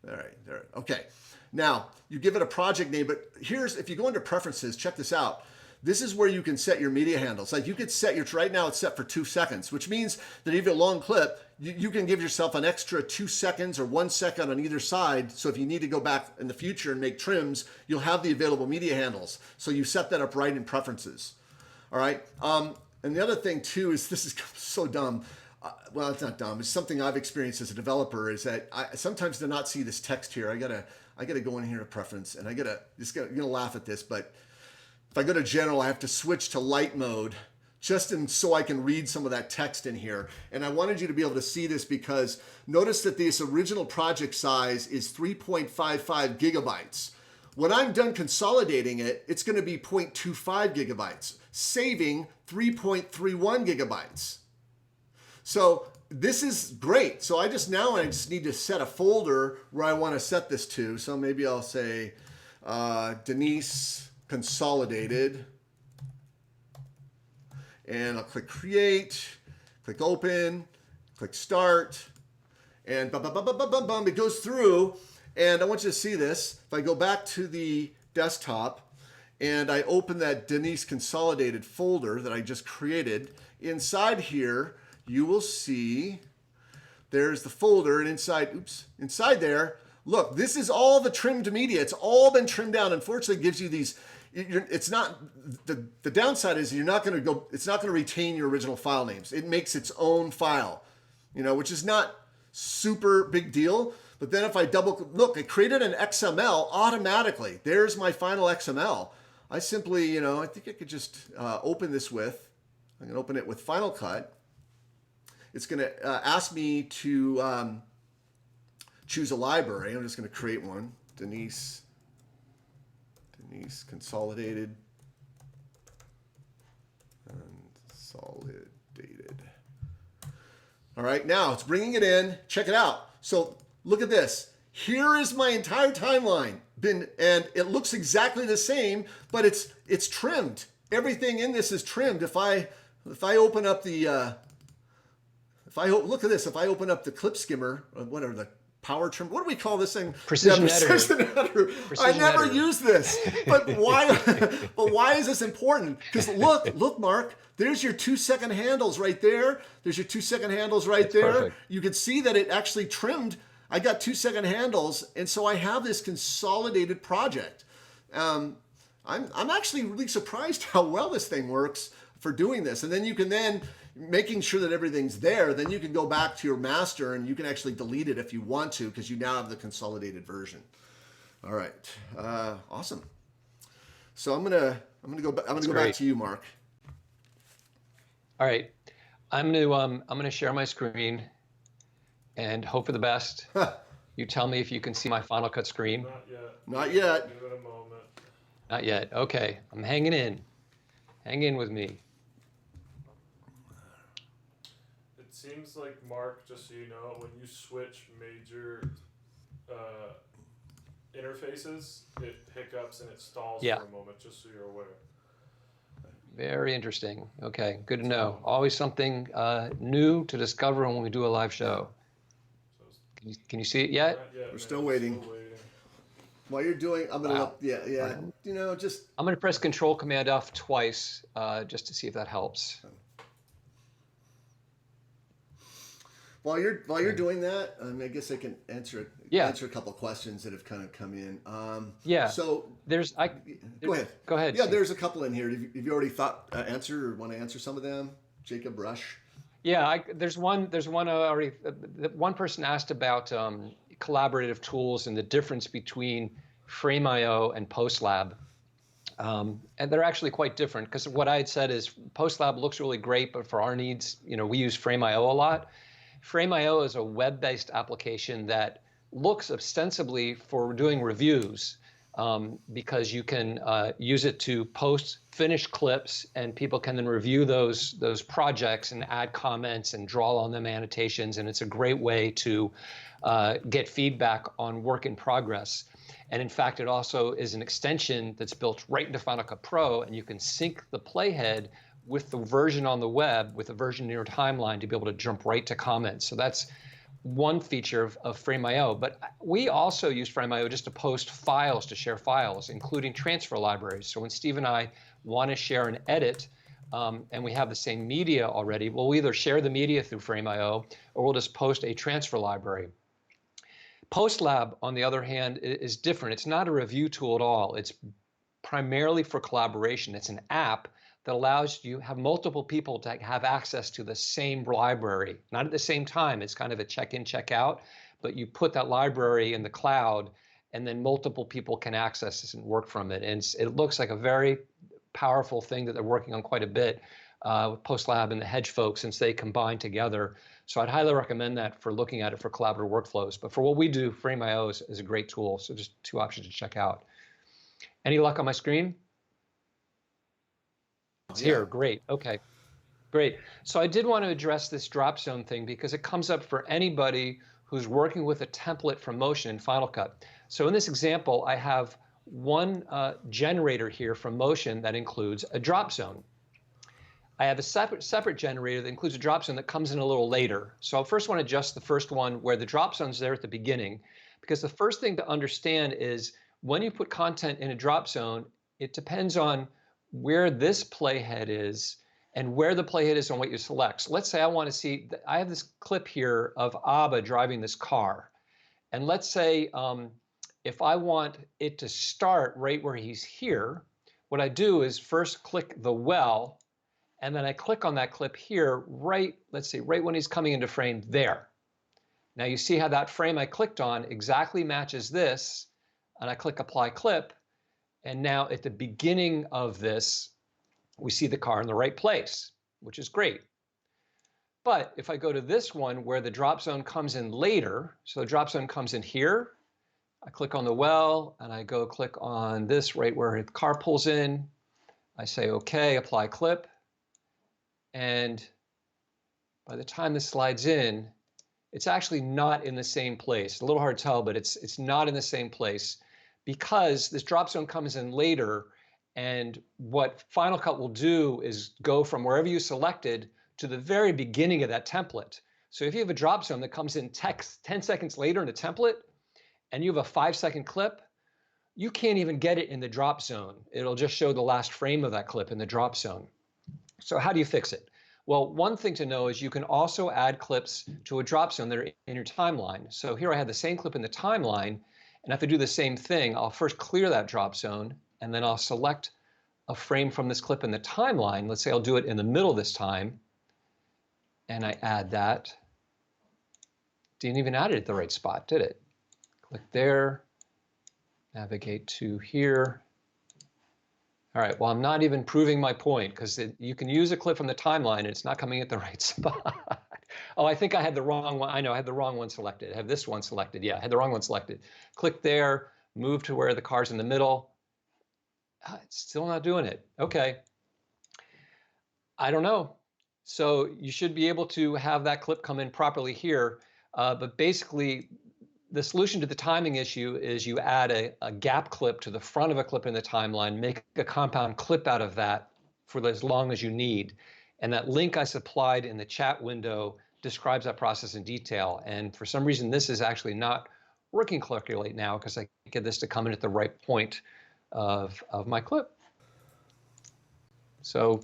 right, there. Okay. Now, you give it a project name, but if you go into preferences, check this out. This is where you can set your media handles. Like you could set right now it's set for 2 seconds, which means that if you have a long clip, you can give yourself an extra 2 seconds or 1 second on either side. So if you need to go back in the future and make trims, you'll have the available media handles. So you set that up right in preferences. All right. And the other thing too is, this is so dumb. Well, it's not dumb. It's something I've experienced as a developer, is that I sometimes do not see this text here. I gotta go in here to preference, and you're gonna laugh at this, but if I go to general, I have to switch to light mode so I can read some of that text in here. And I wanted you to be able to see this because notice that this original project size is 3.55 gigabytes. When I'm done consolidating it, it's going to be 0.25 gigabytes, saving 3.31 gigabytes. So this is great. So I just need to set a folder where I want to set this to. So maybe I'll say Denise Consolidated, and I'll click Create, click Open, click Start, and it goes through. And I want you to see this. If I go back to the desktop and I open that Denise Consolidated folder that I just created, inside here you will see there's the folder, and inside there, look, this is all the trimmed media. It's all been trimmed down. Unfortunately, it gives you these. It's not the downside is it's not going to retain your original file names. It makes its own file, which is not super big deal. But then if I look, I created an XML automatically. There's my final XML. I simply, I think I could just open this I'm going to open it with Final Cut. It's going to ask me to choose a library. I'm just going to create one. Denise Consolidated. All right, now it's bringing it in. Check it out. So look at this. Here is my entire timeline. And it looks exactly the same, but it's trimmed. Everything in this is trimmed. If I open up the look at this, if I open up the clip skimmer, whatever the power trim, what do we call this thing? Precision Precision editor. I Precision never editor. use this, but why? But why is this important? Because look, Mark, there's your 2-second handles right there. There's your 2-second handles right That's there. perfect. You can see that it actually trimmed. I got 2-second handles, and so I have this consolidated project. I'm actually really surprised how well this thing works for doing this. And then you can making sure that everything's there, then you can go back to your master and you can actually delete it if you want to, because you now have the consolidated version. All right, awesome. So I'm gonna go back to you, Mark. All right, I'm gonna share my screen and hope for the best. You tell me if you can see my Final Cut screen. Not yet. Not yet. Give it a moment. Not yet. Okay, I'm hanging in. Hang in with me. It seems like, Mark, just so you know, when you switch major interfaces, it hiccups and it stalls Yeah. for a moment, just so you're aware. Very interesting. Okay, good to know. Always something new to discover when we do a live show. Can you see it yet? Not yet, We're still waiting. While you're doing, I'm gonna Wow. look. Yeah. You know, just I'm going to press Control Command F twice just to see if that helps. while you're doing that, I guess I can answer a couple of questions that have kind of come in. Yeah. So Go ahead. Go ahead. Yeah, Steve. there's a couple in here. Have you already thought answered or want to answer some of them? Jacob Rush. Yeah, there's one already. One person asked about collaborative tools and the difference between Frame.io and Postlab. And they're actually quite different, because what I had said is Postlab looks really great, but for our needs, we use Frame.io a lot. Frame.io is a web-based application that looks ostensibly for doing reviews, because you can use it to post finished clips, and people can then review those projects and add comments and draw on them annotations, and it's a great way to get feedback on work in progress. And in fact, it also is an extension that's built right into Final Cut Pro, and you can sync the playhead with the version on the web, with the version in your timeline, to be able to jump right to comments. So that's one feature of Frame.io. But we also use Frame.io just to post files, to share files, including transfer libraries. So when Steve and I want to share an edit, and we have the same media already, we'll either share the media through Frame.io, or we'll just post a transfer library. Postlab, on the other hand, is different. It's not a review tool at all. It's primarily for collaboration. It's an app that allows you to have multiple people to have access to the same library. Not at the same time. It's kind of a check-in, check-out, but you put that library in the cloud, and then multiple people can access this and work from it. And it looks like a very powerful thing that they're working on quite a bit with Postlab and the Hedge folks, since they combine together. So I'd highly recommend that for looking at it for collaborative workflows. But for what we do, Frame.io is a great tool. So just two options to check out. Any luck on my screen? It's here. Great. Okay. Great. So I did want to address this drop zone thing, because it comes up for anybody who's working with a template from Motion in Final Cut. So in this example, I have one generator here from Motion that includes a drop zone. I have a separate generator that includes a drop zone that comes in a little later. So I first want to adjust the first one where the drop zone's there at the beginning, because the first thing to understand is when you put content in a drop zone, it depends on where this playhead is and where the playhead is on what you select. So let's say I want to see, I have this clip here of Abba driving this car. And let's say if I want it to start right where he's here, what I do is first click the well, and then I click on that clip here, let's see, right when he's coming into frame there. Now you see how that frame I clicked on exactly matches this, and I click Apply Clip, and now at the beginning of this, we see the car in the right place, which is great. But if I go to this one where the drop zone comes in later, so the drop zone comes in here, I click on the well, and I go click on this right where the car pulls in, I say, okay, Apply Clip. And by the time this slides in, it's actually not in the same place. A little hard to tell, but it's not in the same place, because this drop zone comes in later. And what Final Cut will do is go from wherever you selected to the very beginning of that template. So if you have a drop zone that comes in text 10 seconds later in a template, and you have a 5-second clip, you can't even get it in the drop zone. It'll just show the last frame of that clip in the drop zone. So how do you fix it? Well, one thing to know is you can also add clips to a drop zone that are in your timeline. So here I have the same clip in the timeline, and if I do the same thing, I'll first clear that drop zone, and then I'll select a frame from this clip in the timeline. Let's say I'll do it in the middle this time, and I add that. Didn't even add it at the right spot, did it? Click there, navigate to here. All right, well, I'm not even proving my point because you can use a clip from the timeline and it's not coming at the right spot. Oh, I think I had the wrong one. I know I had the wrong one selected. I have this one selected. Yeah, I had the wrong one selected. Click there, move to where the car's in the middle. It's still not doing it. Okay. I don't know. So you should be able to have that clip come in properly here. But basically, the solution to the timing issue is you add a gap clip to the front of a clip in the timeline, make a compound clip out of that for as long as you need. And that link I supplied in the chat window describes that process in detail. And for some reason, this is actually not working correctly now because I get this to come in at the right point of my clip. So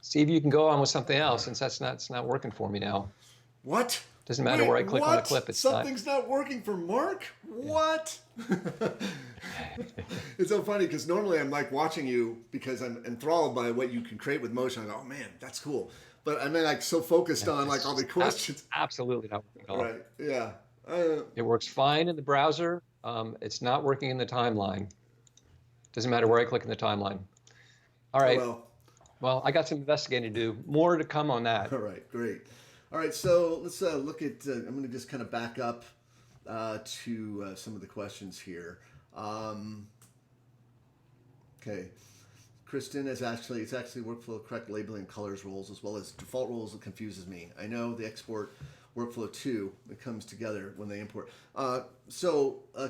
see if you can go on with something else since it's not working for me now. What? Doesn't matter where I click on the clip. It's Something's not working for Mark? What? It's so funny because normally I'm like watching you because I'm enthralled by what you can create with motion. I go, oh man, that's cool. But I'm like so focused on like all the questions. Absolutely not working at all. Right, yeah. It works fine in the browser. It's not working in the timeline. Doesn't matter where I click in the timeline. All right. Well, I got some investigating to do. More to come on that. All right, great. All right, so let's look at, I'm going to just kind of back up to some of the questions here. Okay. Kristen is it's actually workflow correct labeling colors roles as well as default roles that confuses me. I know the export workflow too, it comes together when they import.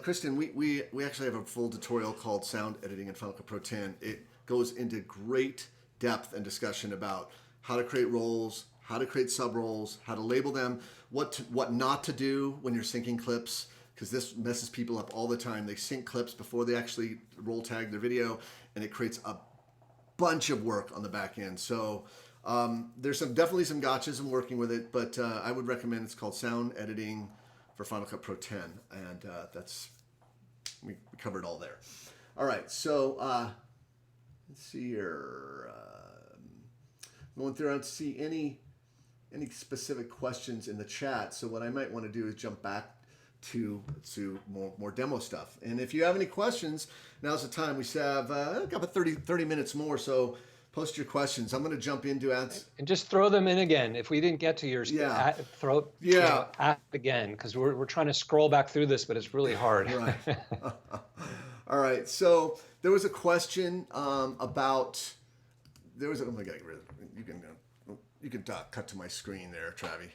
Kristen, we actually have a full tutorial called Sound Editing in Final Cut Pro 10. It goes into great depth and discussion about how to create roles, how to create sub-roles, how to label them, what not to do when you're syncing clips, because this messes people up all the time. They sync clips before they actually roll tag their video, and it creates a bunch of work on the back end. So there's definitely some gotchas in working with it, but I would recommend it's called Sound Editing for Final Cut Pro 10, and we covered all there. All right, so let's see here. Going through, I don't see any specific questions in the chat. So what I might want to do is jump back to more demo stuff. And if you have any questions, now's the time. We have about 30 minutes more. So post your questions. I'm going to jump into ads. And just throw them in again. If we didn't get to yours, ask again, because we're trying to scroll back through this, but it's really hard. Right. All right. So there was a question about, oh my God, you can cut to my screen there, Travi.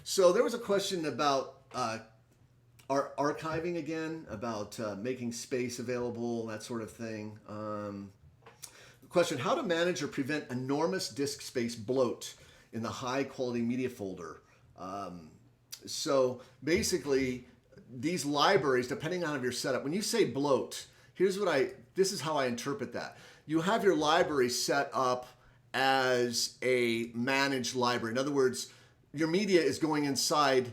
So there was a question about archiving again, about making space available, that sort of thing. The question, how to manage or prevent enormous disk space bloat in the high quality media folder. So basically, these libraries, depending on your setup, when you say bloat, this is how I interpret that. You have your library set up as a managed library. In other words, your media is going inside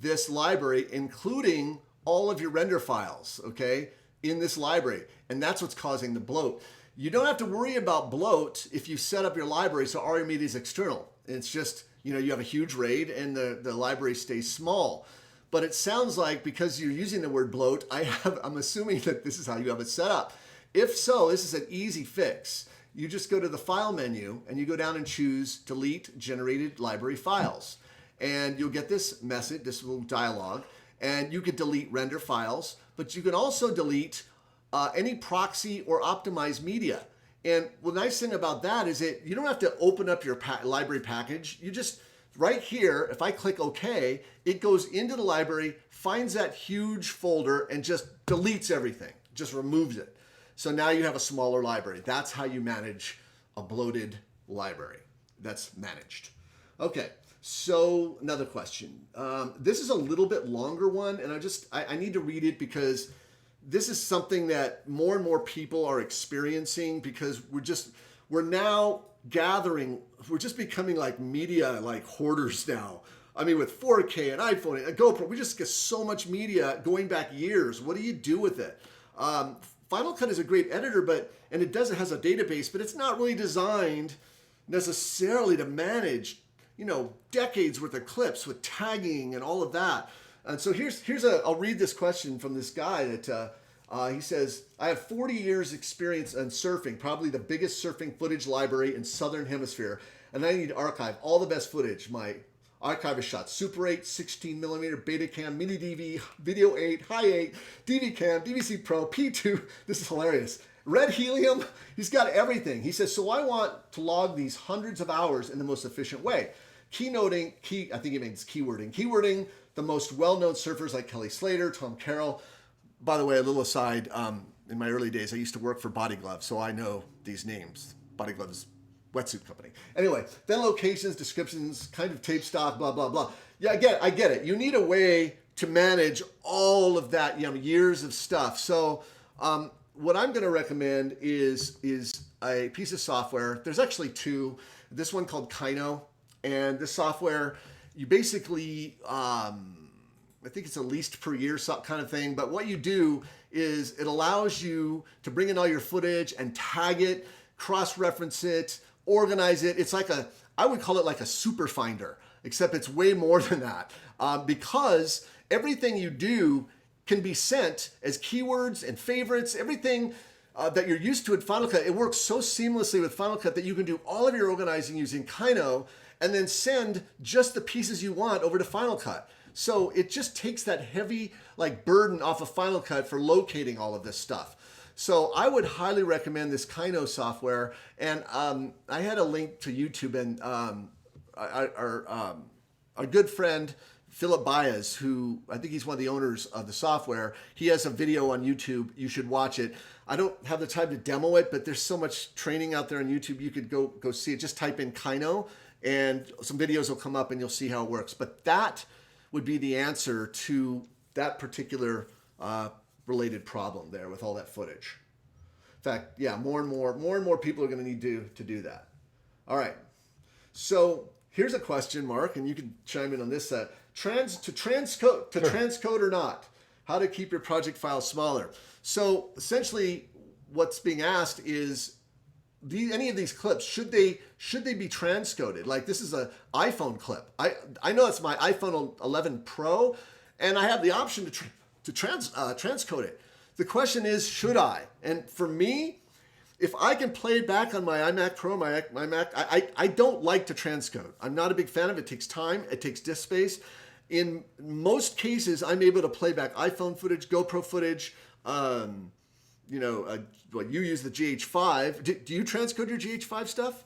this library, including all of your render files, okay, in this library. And that's what's causing the bloat. You don't have to worry about bloat if you set up your library so all your media is external. It's just, you have a huge RAID and the library stays small. But it sounds like because you're using the word bloat, I'm assuming that this is how you have it set up. If so, this is an easy fix. You just go to the File menu and you go down and choose Delete Generated Library Files. And you'll get this message, this little dialog, and you could delete render files, but you can also delete any proxy or optimized media. And the nice thing about that is that you don't have to open up your library package. You just, right here, if I click OK, it goes into the library, finds that huge folder, and just deletes everything, just removes it. So now you have a smaller library. That's how you manage a bloated library. That's managed. Okay, So another question. This is a little bit longer one, and I need to read it because this is something that more and more people are experiencing because we're now gathering, we're just becoming like media, like hoarders now. I mean, with 4K and iPhone and a GoPro, we just get so much media going back years. What do you do with it? Final Cut is a great editor, and it has a database, but it's not really designed necessarily to manage, decades worth of clips with tagging and all of that. And so I'll read this question from this guy that he says, I have 40 years experience in surfing, probably the biggest surfing footage library in Southern Hemisphere, and I need to archive all the best footage. My archive is shot Super 8, 16mm, Betacam, Mini DV, Video 8, High 8, DV Cam, DVC Pro, P2. This is hilarious. Red Helium, he's got everything. He says, so I want to log these hundreds of hours in the most efficient way. I think he means keywording. Keywording the most well-known surfers like Kelly Slater, Tom Carroll. By the way, a little aside, in my early days, I used to work for Body Glove, so I know these names. Body Glove's wetsuit company. Anyway, then locations, descriptions, kind of tape stock, blah, blah, blah. Yeah, I get it. You need a way to manage all of that, years of stuff. So what I'm going to recommend is a piece of software. There's actually two. This one called Kyno, and this software, you basically, I think it's a leased per year kind of thing. But what you do is it allows you to bring in all your footage and tag it, cross-reference it, organize it. It's I would call it like a super finder, except it's way more than that because everything you do can be sent as keywords and favorites, everything that you're used to in Final Cut. It works so seamlessly with Final Cut that you can do all of your organizing using Kyno and then send just the pieces you want over to Final Cut. So it just takes that heavy burden off of Final Cut for locating all of this stuff. So I would highly recommend this Kyno software. And I had a link to YouTube, and our good friend, Philip Baez, who I think he's one of the owners of the software, he has a video on YouTube. You should watch it. I don't have the time to demo it, but there's so much training out there on YouTube. You could go see it. Just type in Kyno, and some videos will come up, and you'll see how it works. But that would be the answer to that particular related problem there with all that footage. In fact, yeah, more and more people are going to need to do that. All right. So here's a question, Mark, and you can chime in on this. Transcode or not? How to keep your project files smaller? So essentially, what's being asked is, any of these clips, should they be transcoded? Like, this is an iPhone clip. I know it's my iPhone 11 Pro, and I have the option to transcode it. The question is, should I? And for me, if I can play it back on my iMac Pro, my Mac, I don't like to transcode. I'm not a big fan of it. It takes time. It takes disk space. In most cases, I'm able to play back iPhone footage, GoPro footage. You use the GH5. Do you transcode your GH5 stuff?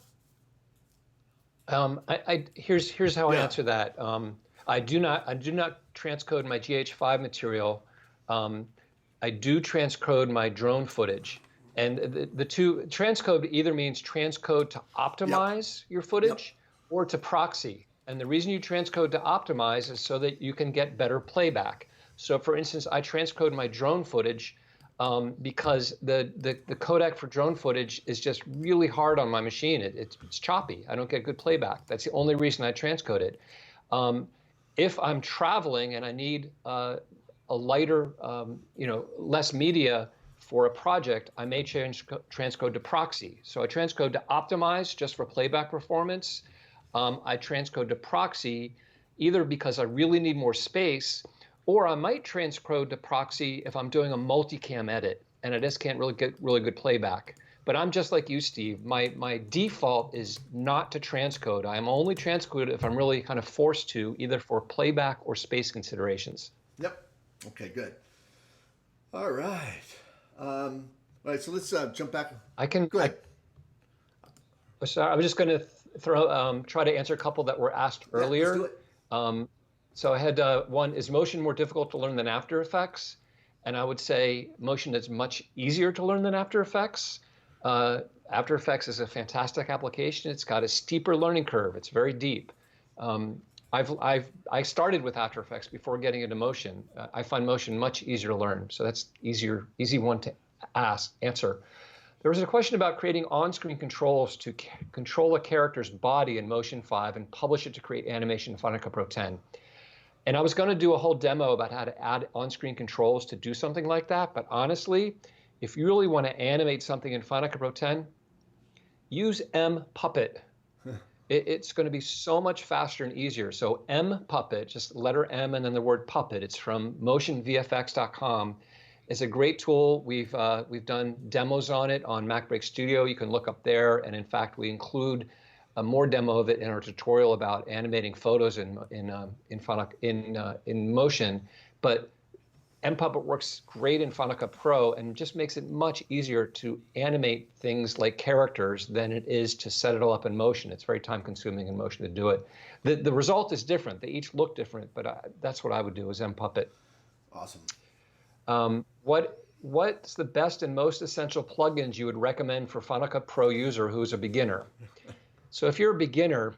Here's how I answer that. I do not transcode my GH5 material. I do transcode my drone footage. And the two, transcode either means transcode to optimize your footage or to proxy. And the reason you transcode to optimize is so that you can get better playback. So for instance, I transcode my drone footage because the codec for drone footage is just really hard on my machine. It's choppy. I don't get good playback. That's the only reason I transcode it. If I'm traveling and I need a lighter, less media for a project, I may transcode to proxy. So I transcode to optimize just for playback performance. I transcode to proxy either because I really need more space, or I might transcode to proxy if I'm doing a multicam edit and I just can't really get really good playback. But I'm just like you, Steve. My default is not to transcode. I'm only transcode if I'm really kind of forced to, either for playback or space considerations. Yep. Okay, good. All right. All right, so let's jump back. Go ahead. Sorry, I was just going to try to answer a couple that were asked earlier. Let's do it. So I had one, is motion more difficult to learn than After Effects? And I would say motion is much easier to learn than After Effects. After Effects is a fantastic application. It's got a steeper learning curve. It's very deep. I started with After Effects before getting into motion. I find motion much easier to learn, so that's easy one to answer. There was a question about creating on-screen controls to control a character's body in Motion 5 and publish it to create animation in Final Cut Pro 10. And I was going to do a whole demo about how to add on-screen controls to do something like that. But honestly, if you really want to animate something in Final Cut Pro 10, use mPuppet. It's going to be so much faster and easier. So mPuppet, just letter M and then the word puppet. It's from motionvfx.com. It's a great tool. We've done demos on it on MacBreak Studio. You can look up there, and in fact, we include a more demo of it in our tutorial about animating photos in Motion. But mPuppet works great in Final Cut Pro and just makes it much easier to animate things like characters than it is to set it all up in Motion. It's very time-consuming in Motion to do it. The result is different. They each look different, but that's what I would do is mPuppet. Awesome. What's the best and most essential plugins you would recommend for Final Cut Pro user who's a beginner? So if you're a beginner,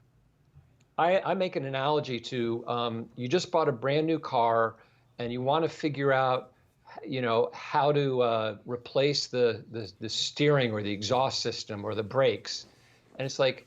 I make an analogy to you just bought a brand new car and you want to figure out, how to replace the steering or the exhaust system or the brakes. And it's like,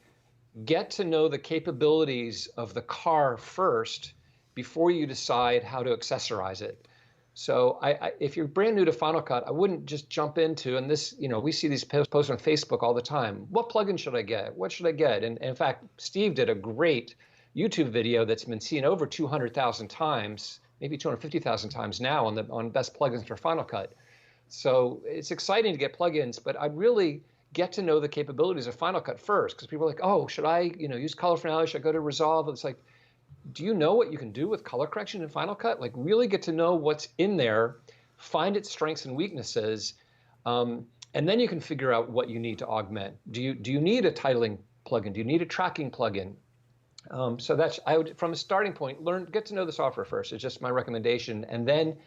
get to know the capabilities of the car first before you decide how to accessorize it. So if you're brand new to Final Cut, I wouldn't just jump into, and this, we see these posts on Facebook all the time. What plugin should I get? What should I get? And in fact, Steve did a great YouTube video that's been seen over 200,000 times, maybe 250,000 times now on best plugins for Final Cut. So it's exciting to get plugins, but I'd really get to know the capabilities of Final Cut first, because people are like, oh, should I, use color finale? Should I go to Resolve? It's like, do you know what you can do with color correction in Final Cut? Like, really get to know what's in there, find its strengths and weaknesses, and then you can figure out what you need to augment. Do you need a titling plugin? Do you need a tracking plugin? So that's, from a starting point, get to know the software first. It's just my recommendation, and then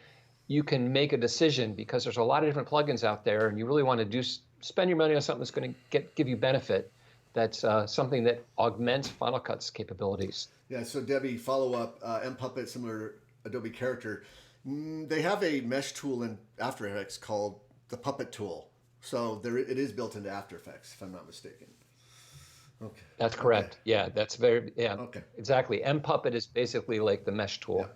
you can make a decision, because there's a lot of different plugins out there, and you really want to spend your money on something that's going to give you benefit. That's something that augments Final Cut's capabilities. Yeah, so Debbie, follow up, mPuppet, similar Adobe Character. They have a mesh tool in After Effects called the Puppet tool. So it is built into After Effects, if I'm not mistaken. Okay. That's correct. Okay. Yeah, that's Okay. Exactly. mPuppet is basically like the mesh tool.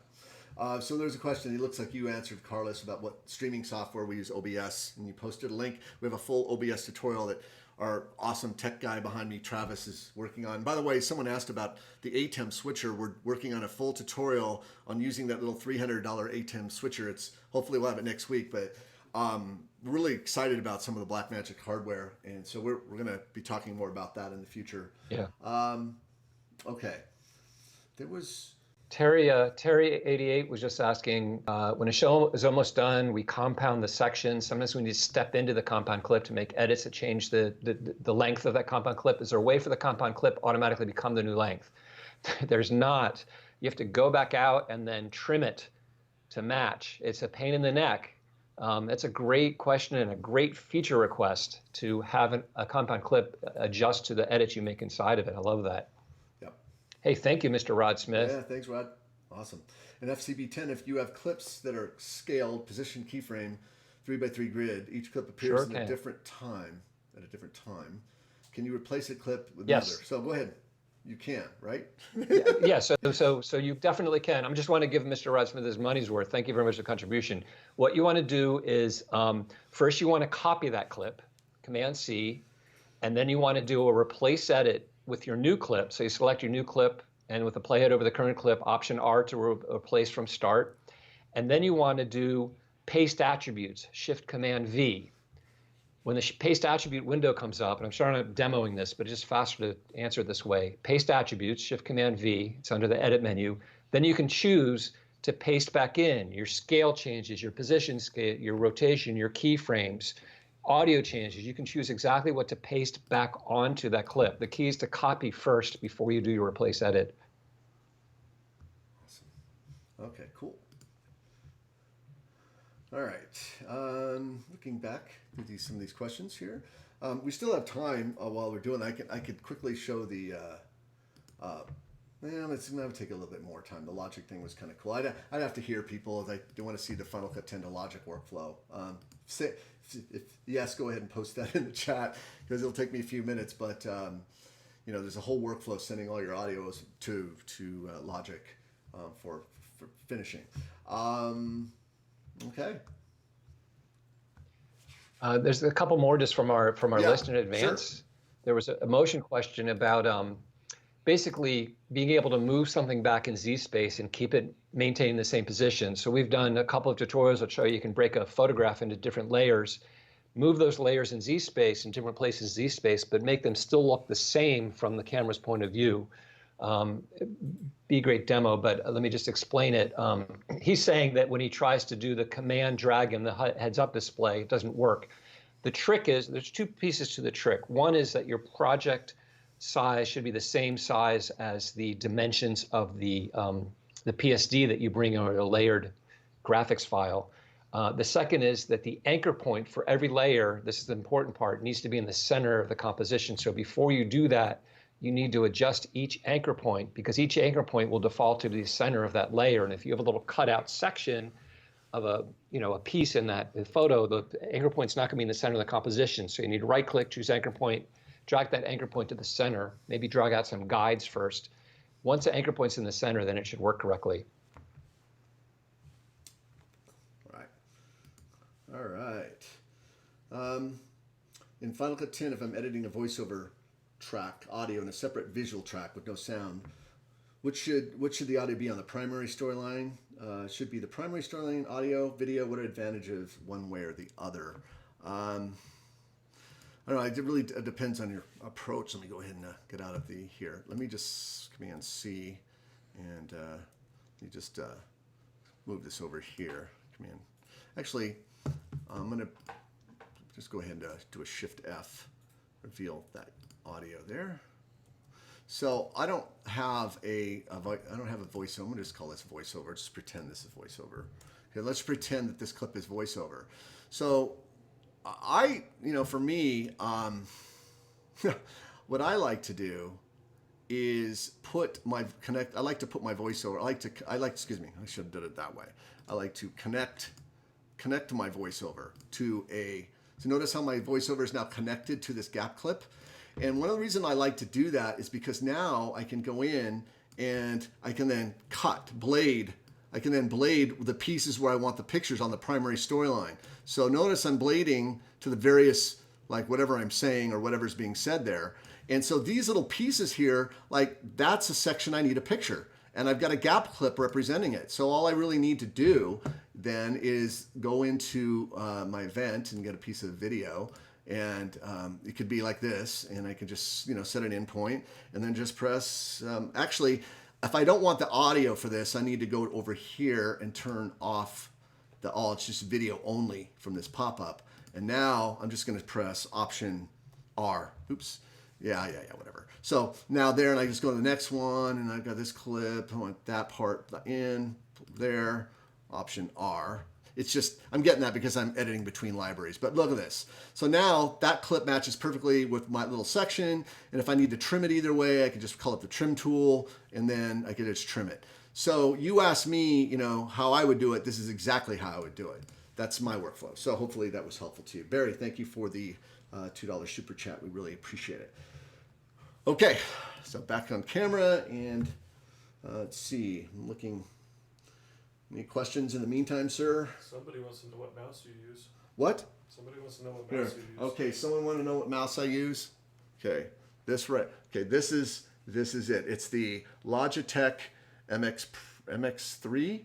Yeah. So there's a question. It looks like you answered, Carlos, about what streaming software we use, OBS, and you posted a link. We have a full OBS tutorial that our awesome tech guy behind me, Travis, is working on. By the way, someone asked about the ATEM switcher. We're working on a full tutorial on using that little $300 ATEM switcher. Hopefully we'll have it next week, but really excited about some of the Blackmagic hardware, and so we're going to be talking more about that in the future. Yeah. Okay. There was Terry88 was just asking, when a show is almost done, we compound the sections. Sometimes we need to step into the compound clip to make edits that change the length of that compound clip. Is there a way for the compound clip automatically become the new length? There's not. You have to go back out and then trim it to match. It's a pain in the neck. That's a great question and a great feature request to have a compound clip adjust to the edits you make inside of it. I love that. Hey, thank you, Mr. Rod Smith. Yeah, thanks, Rod. Awesome. And FCP 10, if you have clips that are scaled, position keyframe, 3x3 grid, each clip appears at a different time. Can you replace a clip with another? So go ahead. You can, right? Yeah. So you definitely can. I just want to give Mr. Rod Smith his money's worth. Thank you very much for the contribution. What you want to do is first you want to copy that clip, Command C, and then you want to do a replace edit with your new clip. So you select your new clip, and with the playhead over the current clip, Option R to replace from start. And then you want to do paste attributes, Shift Command V. When the paste attribute window comes up, and I'm sorry I'm demoing this, but it's just faster to answer it this way. Paste attributes, Shift Command V, it's under the edit menu. Then you can choose to paste back in your scale changes, your position scale, your rotation, your keyframes, audio changes. You can choose exactly what to paste back onto that clip. The key is to copy first before you do your replace edit. Awesome. Okay, cool. All right. Looking back through some of these questions here, we still have time while we're doing. I could quickly show the Well, that would take a little bit more time. The logic thing was kind of cool. I'd have to hear people. I do want to see the Final Cut 10 to logic workflow. If yes, go ahead and post that in the chat because it'll take me a few minutes. But you know, there's a whole workflow sending all your audios to Logic for finishing. Okay. There's a couple more just from our list in advance. Sure. There was a motion question about basically being able to move something back in Z space and keep it maintaining the same position. So we've done a couple of tutorials that show you can break a photograph into different layers, move those layers in Z space in different places in Z space, but make them still look the same from the camera's point of view. Be a great demo, but let me just explain it. He's saying that when he tries to do the command drag in the heads up display, it doesn't work. The trick is, there's two pieces to the trick. One is that your project size should be the same size as the dimensions of the PSD that you bring over a layered graphics file. The second is that the anchor point for every layer, this is the important part, needs to be in the center of the composition. So before you do that, you need to adjust each anchor point because each anchor point will default to the center of that layer. And if you have a little cutout section of a piece in that photo, the anchor point's not going to be in the center of the composition. So you need to right click, choose anchor point, drag that anchor point to the center, maybe drag out some guides first. Once the anchor point's in the center, then it should work correctly. All right. In Final Cut 10, if I'm editing a voiceover track, audio, in a separate visual track with no sound, which should the audio be on? The primary storyline? Should be the primary storyline, audio, video. What are advantages one way or the other? I don't know. It really depends on your approach. Let me go ahead and get out of the here. Let me just Command C, and let me just move this over here. Command. Actually, I'm gonna just go ahead and do a Shift F, reveal that audio there. So I don't have a voiceover. I'm gonna just call this voiceover. Just pretend this is voiceover. Okay, let's pretend that this clip is voiceover. So for me, what I like to do is I like to put my voiceover. Excuse me, I should have done it that way. I like to connect my voiceover to so notice how my voiceover is now connected to this gap clip. And one of the reasons I like to do that is because now I can go in and I can then blade the pieces where I want the pictures on the primary storyline. So notice I'm blading to the various, like whatever I'm saying or whatever's being said there. And so these little pieces here, like that's a section I need a picture. And I've got a gap clip representing it. So all I really need to do then is go into my event and get a piece of video. And it could be like this. And I can just, set an endpoint and then just press, actually, if I don't want the audio for this, I need to go over here and turn off it's just video only from this pop-up. And now I'm just going to press Option R. Oops. Yeah, whatever. So now there, and I just go to the next one, and I've got this clip. I want that part in there. Option R. It's just, I'm getting that because I'm editing between libraries. But look at this. So now that clip matches perfectly with my little section. And if I need to trim it either way, I can just call up the trim tool, and then I can just trim it. So you asked me, how I would do it. This is exactly how I would do it. That's my workflow. So hopefully that was helpful to you. Barry, thank you for the $2 super chat. We really appreciate it. Okay, so back on camera, and let's see. I'm looking. Any questions in the meantime, sir? Somebody wants to know what mouse you use. What? Somebody wants to know what mouse you use. Okay, someone want to know what mouse I use? Okay, this is it. It's the Logitech MX3.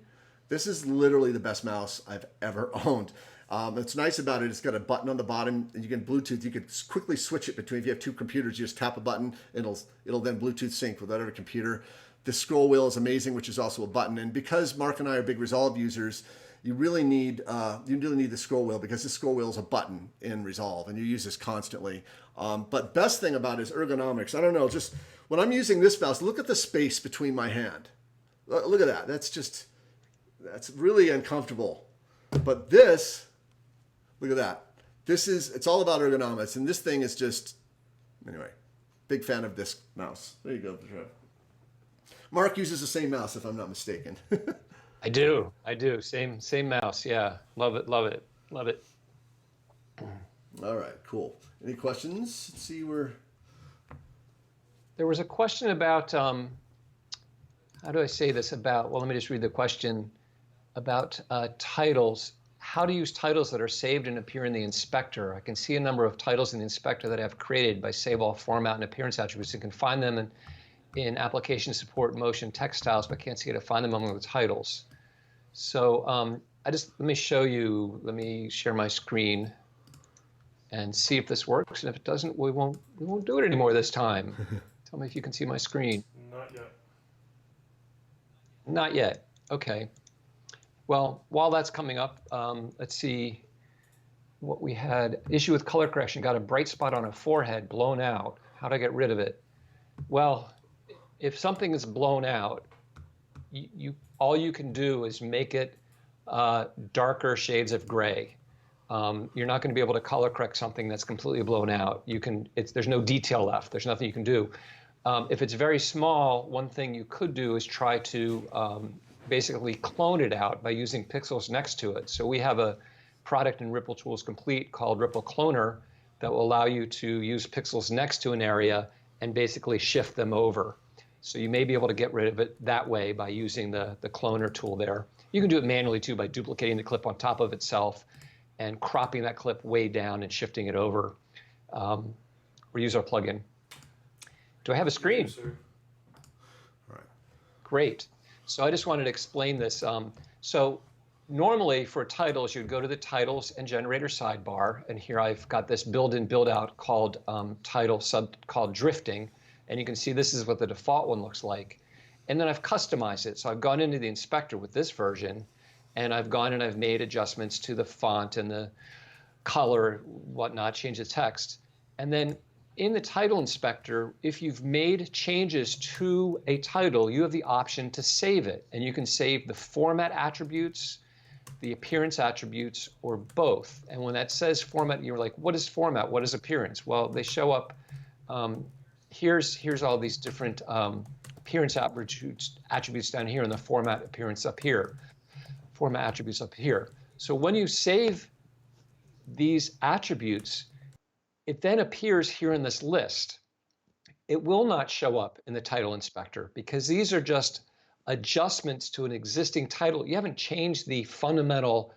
This is literally the best mouse I've ever owned. What's nice about it, it's got a button on the bottom, and you can Bluetooth. You can quickly switch it between. If you have two computers, you just tap a button, and it'll then Bluetooth sync with whatever computer. The scroll wheel is amazing, which is also a button. And because Mark and I are big Resolve users, you really need the scroll wheel, because the scroll wheel is a button in Resolve, and you use this constantly. But best thing about it is ergonomics. I don't know, just when I'm using this mouse, look at the space between my hand. Look at that. That's really uncomfortable. But this, look at that. It's all about ergonomics, and this thing is just, anyway, big fan of this mouse. There you go, Trev. Mark uses the same mouse, if I'm not mistaken. I do. Same mouse. Yeah. Love it. Love it. Love it. All right, cool. Any questions? Let's see where. There was a question about, how do I say this about, well, let me just read the question about titles. How to use titles that are saved and appear in the inspector. I can see a number of titles in the inspector that I've created by save all format and appearance attributes. You can find them in application support motion text styles, but can't see how to find them among the titles. So let me show you, let me share my screen and see if this works. And if it doesn't, we won't do it anymore this time. Tell me if you can see my screen. Not yet. Not yet. Okay. Well, while that's coming up, let's see what we had. Issue with color correction. Got a bright spot on a forehead blown out. How do I get rid of it? Well, if something is blown out, all you can do is make it darker shades of gray. You're not going to be able to color correct something that's completely blown out. There's no detail left. There's nothing you can do. If it's very small, one thing you could do is try to basically clone it out by using pixels next to it. So we have a product in Ripple Tools Complete called Ripple Cloner that will allow you to use pixels next to an area and basically shift them over. So you may be able to get rid of it that way by using the cloner tool there. You can do it manually too by duplicating the clip on top of itself and cropping that clip way down and shifting it over. Or use our plugin. Do I have a screen? Yes, sir. All right. Great. So I just wanted to explain this. So normally for titles, you'd go to the titles and generator sidebar. And here I've got this build-in build-out called called drifting. And you can see this is what the default one looks like. And then I've customized it. So I've gone into the inspector with this version, and I've gone and I've made adjustments to the font and the color, whatnot, change the text. And then in the title inspector, if you've made changes to a title, you have the option to save it. And you can save the format attributes, the appearance attributes, or both. And when that says format, you're like, what is format? What is appearance? Well, they show up. Here's all these different appearance attributes down here, and the format appearance up here, format attributes up here. So when you save these attributes, it then appears here in this list. It will not show up in the title inspector because these are just adjustments to an existing title. You haven't changed the fundamental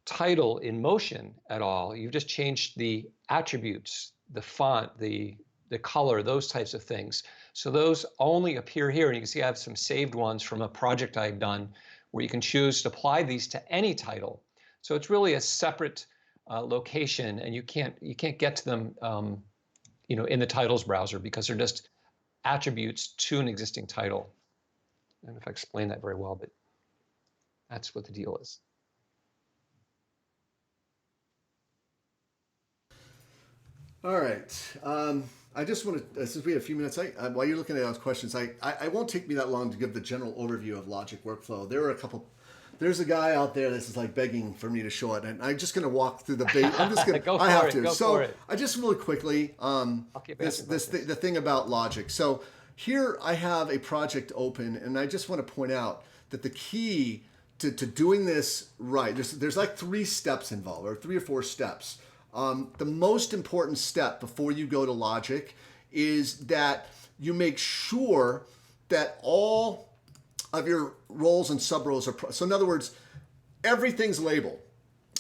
title in motion at all. You've just changed the attributes, the font, the color, those types of things. So those only appear here. And you can see I have some saved ones from a project I've done where you can choose to apply these to any title. So it's really a separate location, and you can't get to them in the titles browser because they're just attributes to an existing title. I don't know if I explained that very well, but that's what the deal is. All right. I just want to, since we have a few minutes, while you're looking at those questions, I won't take me that long to give the general overview of Logic workflow. There's a guy out there that's like begging for me to show it, and I'm just going to walk through the bait. I'm just going to, Go I have for it, to. go So for it. I just really quickly, the thing about Logic. So here I have a project open, and I just want to point out that the key to doing this right, there's like 3 steps involved, or 3 or 4 steps. The most important step before you go to Logic is that you make sure that all of your roles and sub-roles are, so in other words, everything's labeled.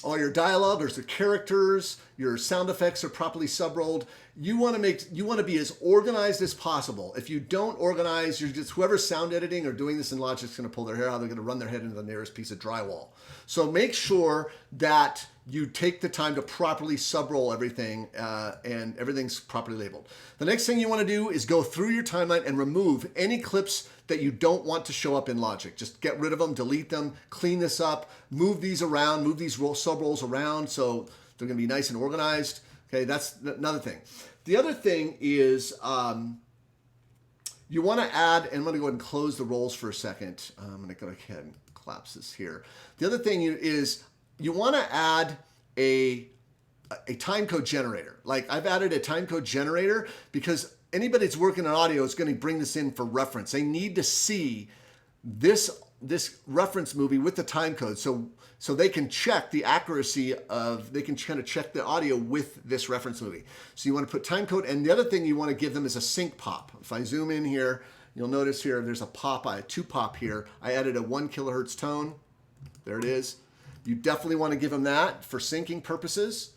All your dialogue, there's the characters, your sound effects are properly sub-rolled. You want to be as organized as possible. If you don't organize, whoever's sound editing or doing this in Logic is going to pull their hair out. They're going to run their head into the nearest piece of drywall. So make sure that you take the time to properly sub-roll everything and everything's properly labeled. The next thing you want to do is go through your timeline and remove any clips that you don't want to show up in Logic. Just get rid of them, delete them, clean this up, move these around, move these sub-rolls around so they're going to be nice and organized. Okay, that's another thing. The other thing is you want to add, and I'm going to go ahead and close the roles for a second. I'm going to go ahead and collapse this here. The other thing is you want to add a a timecode generator. Like I've added a timecode generator because anybody that's working on audio is going to bring this in for reference. They need to see this reference movie with the timecode, so they can check the accuracy of, they can kind of check the audio with this reference movie. So you want to put timecode, and the other thing you want to give them is a sync pop. If I zoom in here, you'll notice here there's a pop, I had 2 pop here. I added a 1 kilohertz tone. There it is. You definitely want to give them that for syncing purposes.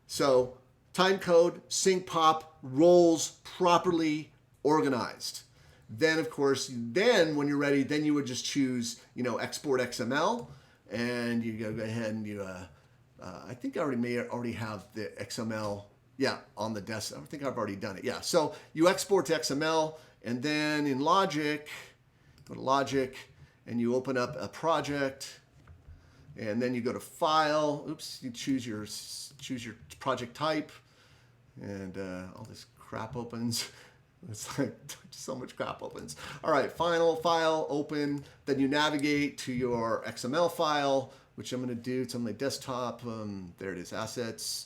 So timecode, sync pop, roles properly organized. Then of course, when you're ready, then you would just choose, export XML, and you go ahead and you, I think I already have the XML, on the desk. I think I've already done it. Yeah, so you export to XML, and then in Logic, go to Logic, and you open up a project, and then you go to File. Oops, you choose your project type, and all this crap opens. It's like so much crap opens. All right, final file, open. Then you navigate to your XML file, which I'm going to do. It's on my desktop. There it is, assets.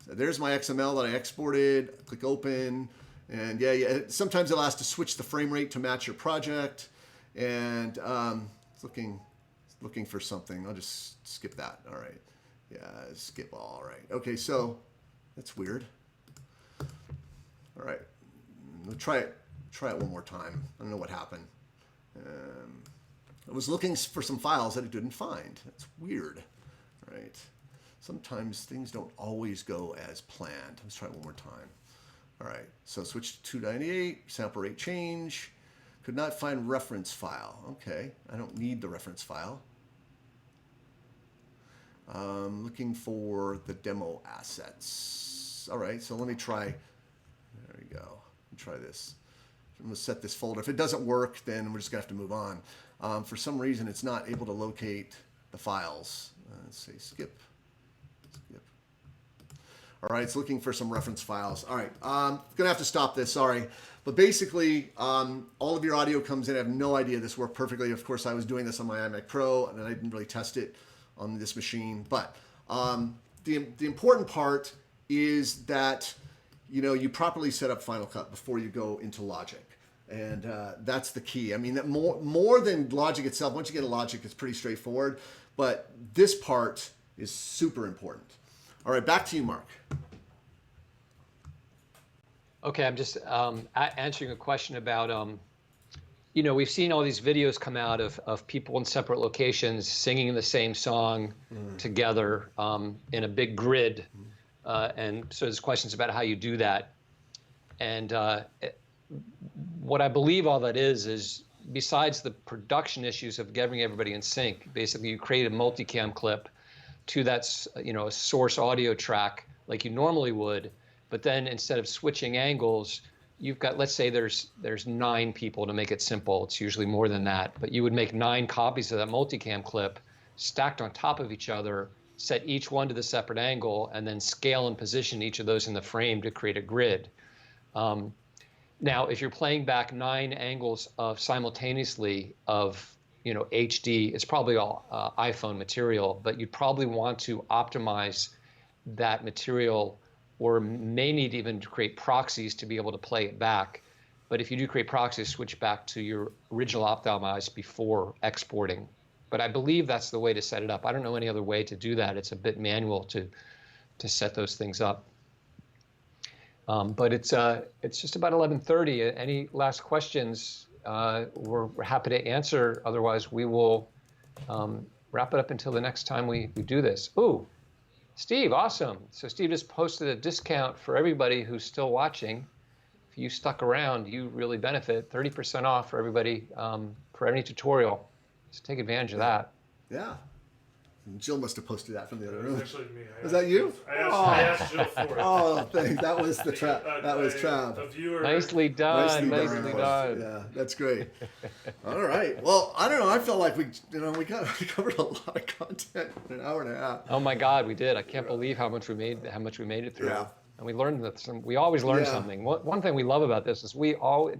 So there's my XML that I exported. Click open. And sometimes it'll ask to switch the frame rate to match your project. And it's looking for something. I'll just skip that. All right. Yeah, skip all. All right. Okay, so that's weird. All right. We'll try it one more time. I don't know what happened. I was looking for some files that it didn't find. That's weird, right? Sometimes things don't always go as planned. Let's try it one more time. All right, so switch to 298, sample rate change. Could not find reference file. Okay, I don't need the reference file. Looking for the demo assets. All right, so let me try. There we go. Try this. I'm going to set this folder. If it doesn't work, then we're just going to have to move on. For some reason, it's not able to locate the files. Let's say skip. All right, it's looking for some reference files. All right, going to have to stop this, sorry. But basically, all of your audio comes in. I have no idea this worked perfectly. Of course, I was doing this on my iMac Pro, and I didn't really test it on this machine. But the important part is that you properly set up Final Cut before you go into Logic. And that's the key. I mean, that more than Logic itself, once you get a Logic, it's pretty straightforward. But this part is super important. All right, back to you, Mark. Okay, I'm just answering a question about, we've seen all these videos come out of people in separate locations singing the same song together in a big grid. And so there's questions about how you do that. And what I believe all that is besides the production issues of getting everybody in sync, basically you create a multicam clip to that, a source audio track like you normally would, but then instead of switching angles, you've got, let's say there's 9 people to make it simple. It's usually more than that, but you would make 9 copies of that multicam clip stacked on top of each other, set each one to the separate angle, and then scale and position each of those in the frame to create a grid. Now, if you're playing back 9 angles of simultaneously of HD, it's probably all iPhone material, but you'd probably want to optimize that material, or may need even to create proxies to be able to play it back. But if you do create proxies, switch back to your original optimized before exporting. But I believe that's the way to set it up. I don't know any other way to do that. It's a bit manual to set those things up. But it's just about 11:30. Any last questions? We're happy to answer. Otherwise, we will wrap it up until the next time we do this. Ooh, Steve, awesome. So Steve just posted a discount for everybody who's still watching. If you stuck around, you really benefit. 30% off for everybody for any tutorial. So take advantage of that. Yeah. Jill must have posted that from the other room. Actually, me. Was that you? I asked Jill for it. Oh, thanks. That was the trap. That was Trav. A viewer. Nicely done. Nicely done. Yeah, that's great. All right. Well, I don't know. I felt like we covered a lot of content in an hour and a half. Oh my God, we did. I can't believe how much we made it through. Yeah. And we learned that we always learn something. One thing we love about this is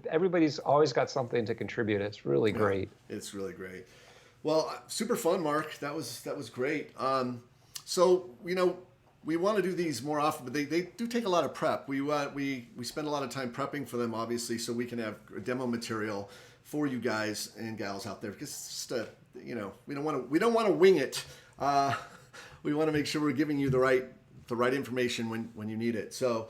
everybody's always got something to contribute. It's really great. It's really great. Well, super fun, Mark. That was great. So we want to do these more often, but they do take a lot of prep. We spend a lot of time prepping for them, obviously, so we can have demo material for you guys and gals out there. Because it's just we don't want to wing it. We want to make sure we're giving you the right information when you need it. So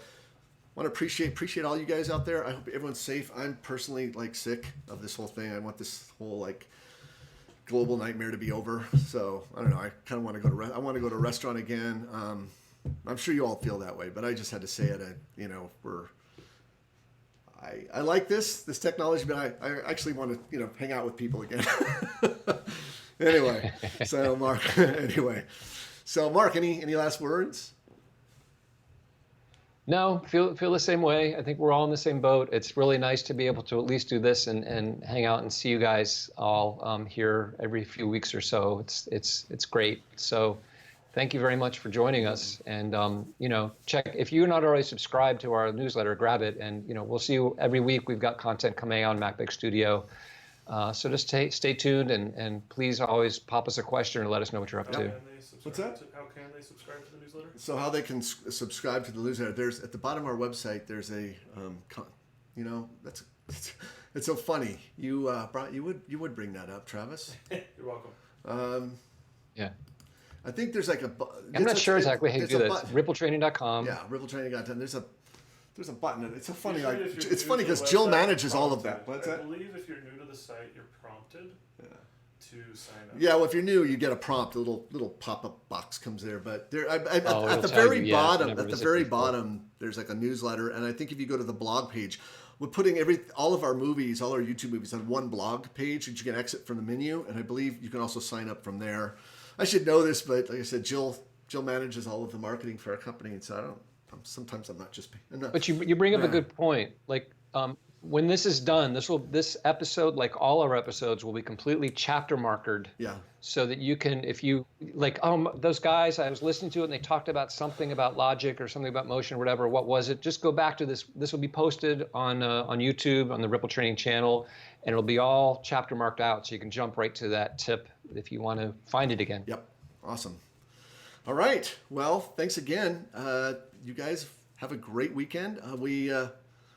I want to appreciate all you guys out there. I hope everyone's safe. I'm personally sick of this whole thing. I want this whole global nightmare to be over. So I don't know. I kind of want to go to I want to go to a restaurant again. I'm sure you all feel that way, but I just had to say it. I like this technology, but I actually want to hang out with people again. Anyway, so Mark. So Mark, any last words? No, feel the same way. I think we're all in the same boat. It's really nice to be able to at least do this and hang out and see you guys all here every few weeks or so. It's great. So thank you very much for joining us. And check if you're not already subscribed to our newsletter, grab it. And we'll see you every week. We've got content coming out on MacBook Studio. So just stay tuned and please always pop us a question or let us know what you're up to. What's that? How can they subscribe to the newsletter? So how they can subscribe to the newsletter? There's at the bottom of our website. There's a, it's so funny. You would bring that up, Travis. You're welcome. Yeah. I think there's I'm not sure exactly how you do this. RippleTraining.com. Yeah, RippleTraining.com. There's a button. It's so funny. Usually It's funny because Jill manages all of that. What's that? I believe if you're new to the site, you're prompted to sign up. Yeah, well, if you're new, you get a prompt. A little pop-up box comes there. But there, at the very bottom, there's a newsletter. And I think if you go to the blog page, we're putting all of our movies, all our YouTube movies, on one blog page that you can exit from the menu. And I believe you can also sign up from there. I should know this, but like I said, Jill manages all of the marketing for our company, and so sometimes I'm not just. But you bring up a good point. When this is done, this episode, like all our episodes, will be completely chapter markered. Yeah. So that you can, if you those guys, I was listening to it and they talked about something about logic or something about motion or whatever. What was it? Just go back to this. This will be posted on YouTube on the Ripple Training channel, and it'll be all chapter marked out, so you can jump right to that tip if you want to find it again. Yep. Awesome. All right. Well, thanks again. You guys have a great weekend.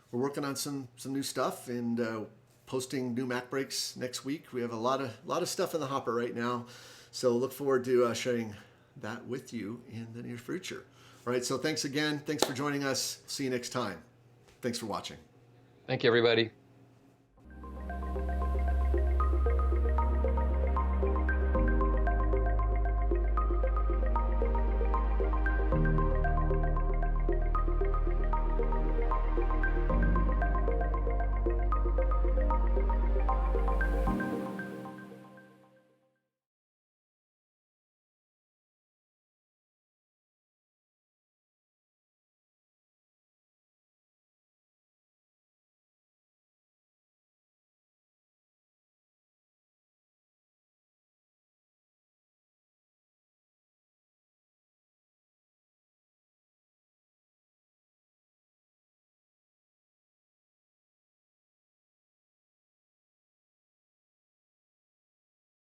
We're working on some new stuff and posting new Mac breaks next week. We have a lot of stuff in the hopper right now, so look forward to sharing that with you in the near future. All right. So thanks again. Thanks for joining us. See you next time. Thanks for watching. Thank you, everybody.